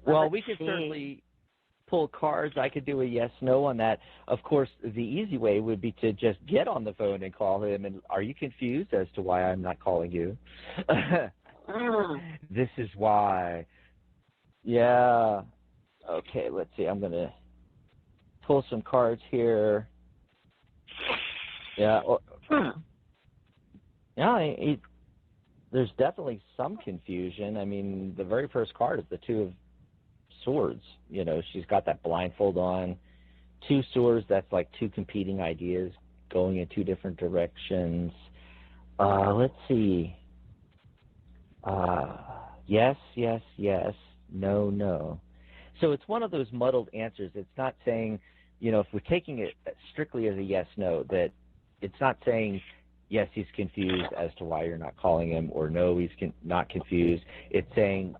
Well, we could certainly pull cards. I could do a yes/no on that. Of course, the easy way would be to just get on the phone and call him. And are you confused as to why I'm not calling you? This is why. Yeah. Okay, let's see. I'm going to pull some cards here. Yeah. There's definitely some confusion. I mean, the very first card is the 2 of Swords. She's got that blindfold on. 2 swords, that's like 2 competing ideas going in 2 different directions. Let's see. Yes, no. So it's one of those muddled answers. It's not saying, if we're taking it strictly as a yes/no, that it's not saying, yes, he's confused as to why you're not calling him, or no, he's not confused. It's saying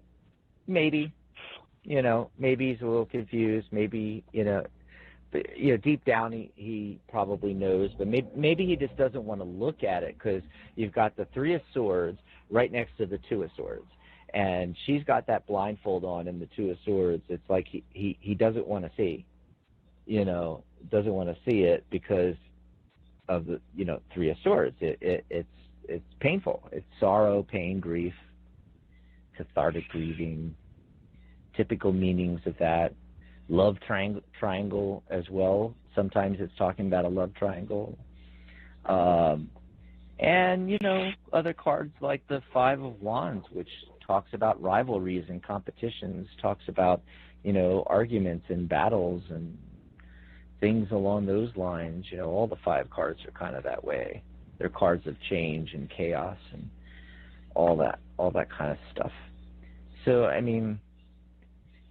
maybe. Maybe he's a little confused. Maybe, deep down he probably knows, but maybe he just doesn't want to look at it because you've got the 3 of Swords right next to the 2 of Swords, and she's got that blindfold on in the 2 of Swords. It's like he doesn't want to see, doesn't want to see it because of the 3 of Swords. It's painful. It's sorrow, pain, grief, cathartic grieving. Typical meanings of that. Love triangle as well. Sometimes it's talking about a love triangle. And, other cards like the 5 of Wands, which talks about rivalries and competitions, talks about, you know, arguments and battles and things along those lines. You know, all the 5 cards are kind of that way. They're cards of change and chaos and all that kind of stuff. So, I mean,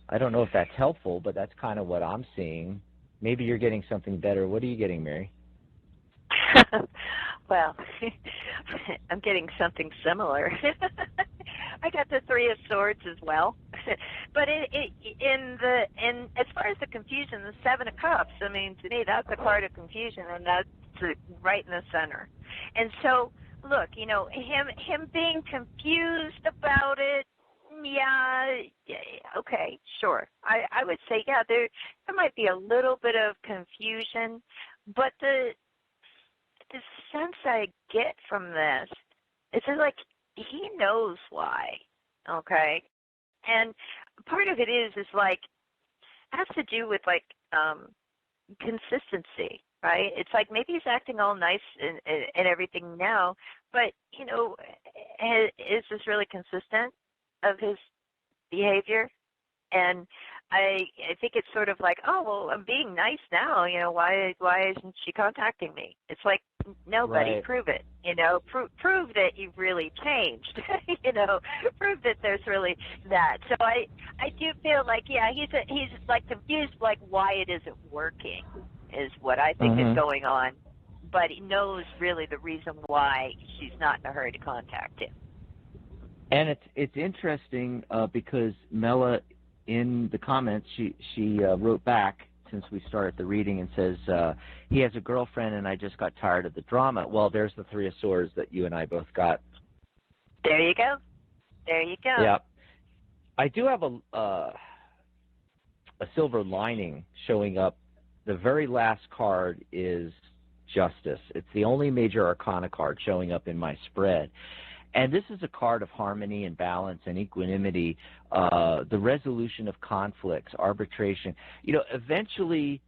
I don't know if that's helpful, but that's kind of what I'm seeing. Maybe you're getting something better. What are you getting, Mary? Well, I'm getting something similar. I got the 3 of Swords as well, but in as far as the confusion, the 7 of Cups. I mean, to me, that's a card of confusion, and that's right in the center. And so, look, you know, him being confused about it. Yeah, okay, sure. I would say, yeah, there might be a little bit of confusion, but the sense I get from this is that, like, he knows why, okay? And part of it is like, has to do with, like, consistency, right? It's like maybe he's acting all nice and everything now, but, you know, is this really consistent of his behavior? And I think it's sort of like, oh, well, I'm being nice now, you know, why isn't she contacting me? It's like, nobody, Right. Prove it, you know, prove that you've really changed, you know, prove that there's really that. So I do feel like, yeah, he's like confused, like why it isn't working is what I think is going on, but he knows really the reason why she's not in a hurry to contact him. And it's interesting because Mela, in the comments, she wrote back since we started the reading and says, he has a girlfriend and I just got tired of the drama. Well, there's the 3 of Swords that you and I both got. There you go. There you go. Yeah. I do have a silver lining showing up. The very last card is Justice. It's the only major arcana card showing up in my spread. And this is a card of harmony and balance and equanimity, the resolution of conflicts, arbitration. You know, eventually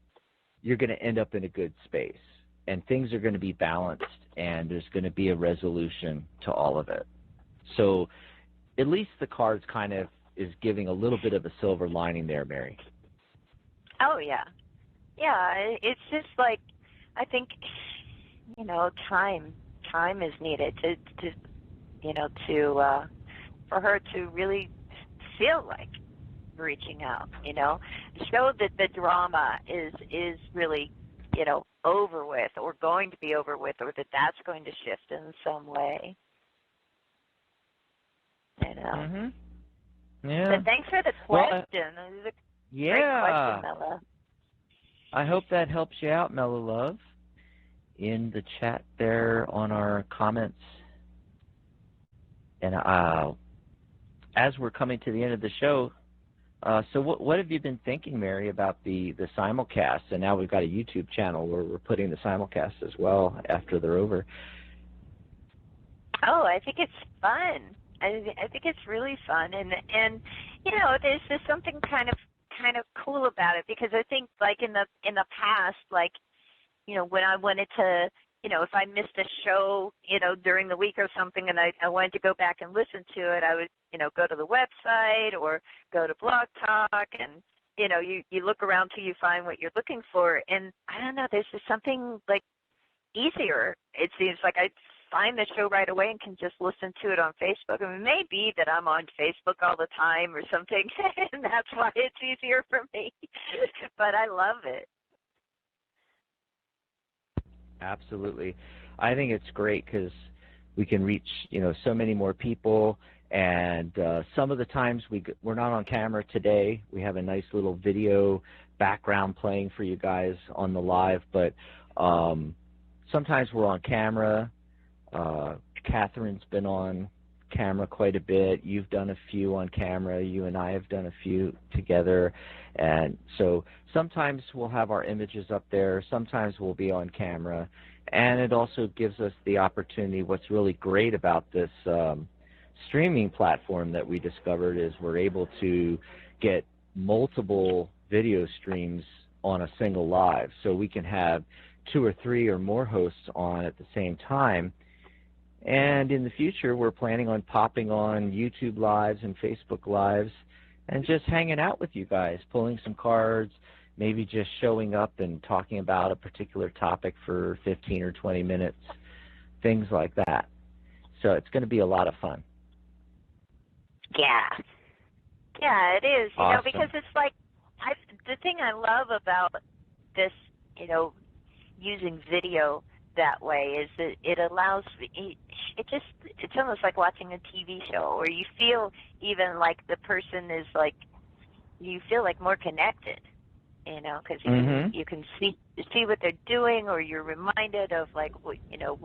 you're going to end up in a good space, and things are going to be balanced, and there's going to be a resolution to all of it. So at least the cards kind of is giving a little bit of a silver lining there, Mary. Oh, yeah. Yeah, it's just like, I think, you know, time is needed to you know, for her to really feel like reaching out, you know, show that the drama is really, you know, over with or going to be over with, or that's going to shift in some way. You know. Yeah. But thanks for the question. It was a great question, Mela. I hope that helps you out, Mela Love, in the chat there on our comments. And as we're coming to the end of the show, so what have you been thinking, Mary, about the simulcast? And now we've got a YouTube channel where we're putting the simulcast as well after they're over. Oh, I think it's fun. I think it's really fun, and you know, there's just something kind of cool about it, because I think, like, in the past, like, you know, when I wanted to, you know, if I missed a show, you know, during the week or something, and I wanted to go back and listen to it, I would, you know, go to the website or go to Blog Talk, and, you know, you look around till you find what you're looking for. And I don't know, there's just something, like, easier. It seems like I find the show right away and can just listen to it on Facebook. I mean, it may be that I'm on Facebook all the time or something, and that's why it's easier for me. But I love it. Absolutely. I think it's great because we can reach, you know, so many more people, and some of the times we're not on camera today. We have a nice little video background playing for you guys on the live, but sometimes we're on camera. Catherine's been on camera quite a bit. You've done a few on camera. You and I have done a few together. And so sometimes we'll have our images up there. Sometimes we'll be on camera. And it also gives us the opportunity. What's really great about this streaming platform that we discovered is we're able to get multiple video streams on a single live. So we can have 2 or 3 or more hosts on at the same time. And in the future, we're planning on popping on YouTube Lives and Facebook Lives and just hanging out with you guys, pulling some cards, maybe just showing up and talking about a particular topic for 15 or 20 minutes, things like that. So it's going to be a lot of fun. Yeah. Yeah, it is, you Awesome. know, because it's like, the thing I love about this, you know, using video that way is that it allows, it's almost like watching a TV show, or you feel even like the person is like, you feel like more connected, you know, because you can see what they're doing, or you're reminded of like, what, you know,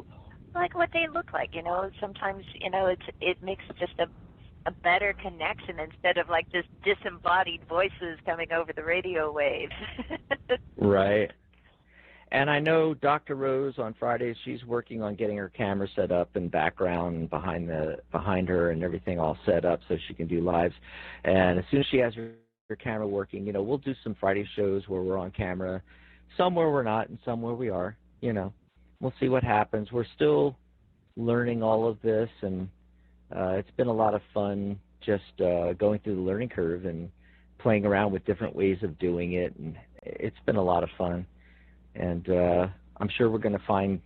like what they look like, you know. Sometimes, you know, it makes just a better connection instead of like just disembodied voices coming over the radio waves. Right. And I know Dr. Rose on Fridays, she's working on getting her camera set up and background behind her and everything all set up so she can do lives. And as soon as she has her camera working, you know, we'll do some Friday shows where we're on camera, some where we're not and some where we are, you know. We'll see what happens. We're still learning all of this, and it's been a lot of fun just going through the learning curve and playing around with different ways of doing it, and it's been a lot of fun. And I'm sure we're going to find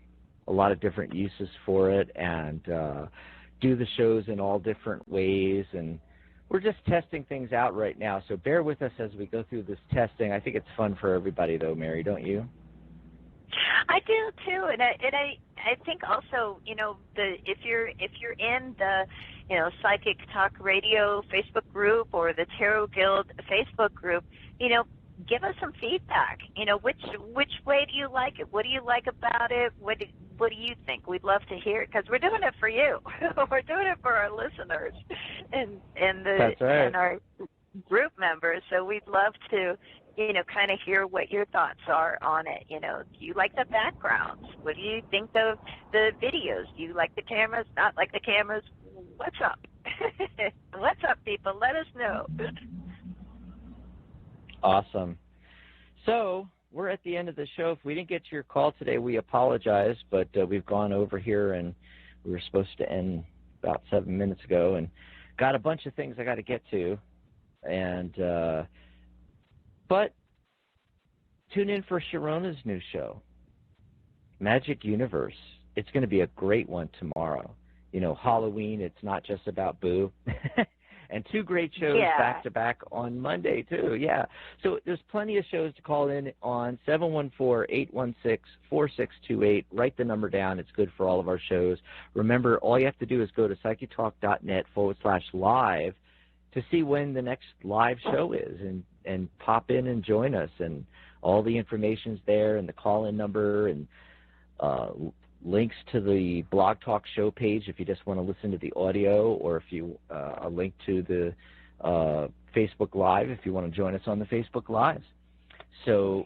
a lot of different uses for it and do the shows in all different ways. And we're just testing things out right now, so bear with us as we go through this testing. I think it's fun for everybody, though, Mary, don't you? I do too, and I think also, you know, if you're in the, you know, Psychic Talk Radio Facebook group or the Tarot Guild Facebook group, you know, give us some feedback. You know, which way do you like it? What do you like about it? What do you think? We'd love to hear it, because we're doing it for you. We're doing it for our listeners and That's right. and our group members. So we'd love to, you know, kind of hear what your thoughts are on it. You know, do you like the backgrounds? What do you think of the videos? Do you like the cameras? Not like the cameras? What's up? What's up, people? Let us know. Awesome. So we're at the end of the show. If we didn't get to your call today, we apologize, but we've gone over here, and we were supposed to end about 7 minutes ago, and got a bunch of things I got to get to. And but tune in for Sharona's new show, Magic Universe. It's going to be a great one tomorrow. You know, Halloween, it's not just about Boo. And 2 great shows back-to-back on Monday, too. Yeah. So there's plenty of shows to call in on 714-816-4628. Write the number down. It's good for all of our shows. Remember, all you have to do is go to psychitalk.net/live to see when the next live show is, and pop in and join us. And all the information's there, and the call-in number, and links to the Blog Talk show page if you just want to listen to the audio, or if you a link to the Facebook Live if you want to join us on the Facebook Lives. So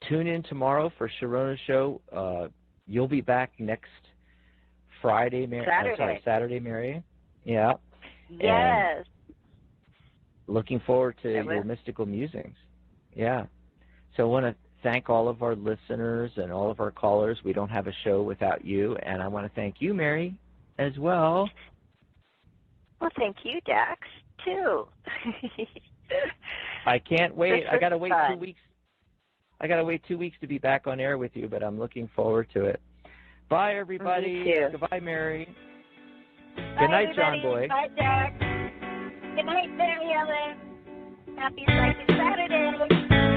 tune in tomorrow for Sharona's show. You'll be back next Friday, Saturday, Mary. Yeah. Yes. And looking forward to your mystical musings. Yeah. So I want to thank all of our listeners and all of our callers. We don't have a show without you, and I want to thank you, Mary, as well. Well, thank you, Dax, too. I can't wait. I got to wait 2 weeks. I got to wait 2 weeks to be back on air with you, but I'm looking forward to it. Bye, everybody. Goodbye, Mary. Good night, John Boy. Bye, Dax. Good night, Mary Ellen. Happy Psychic Saturday.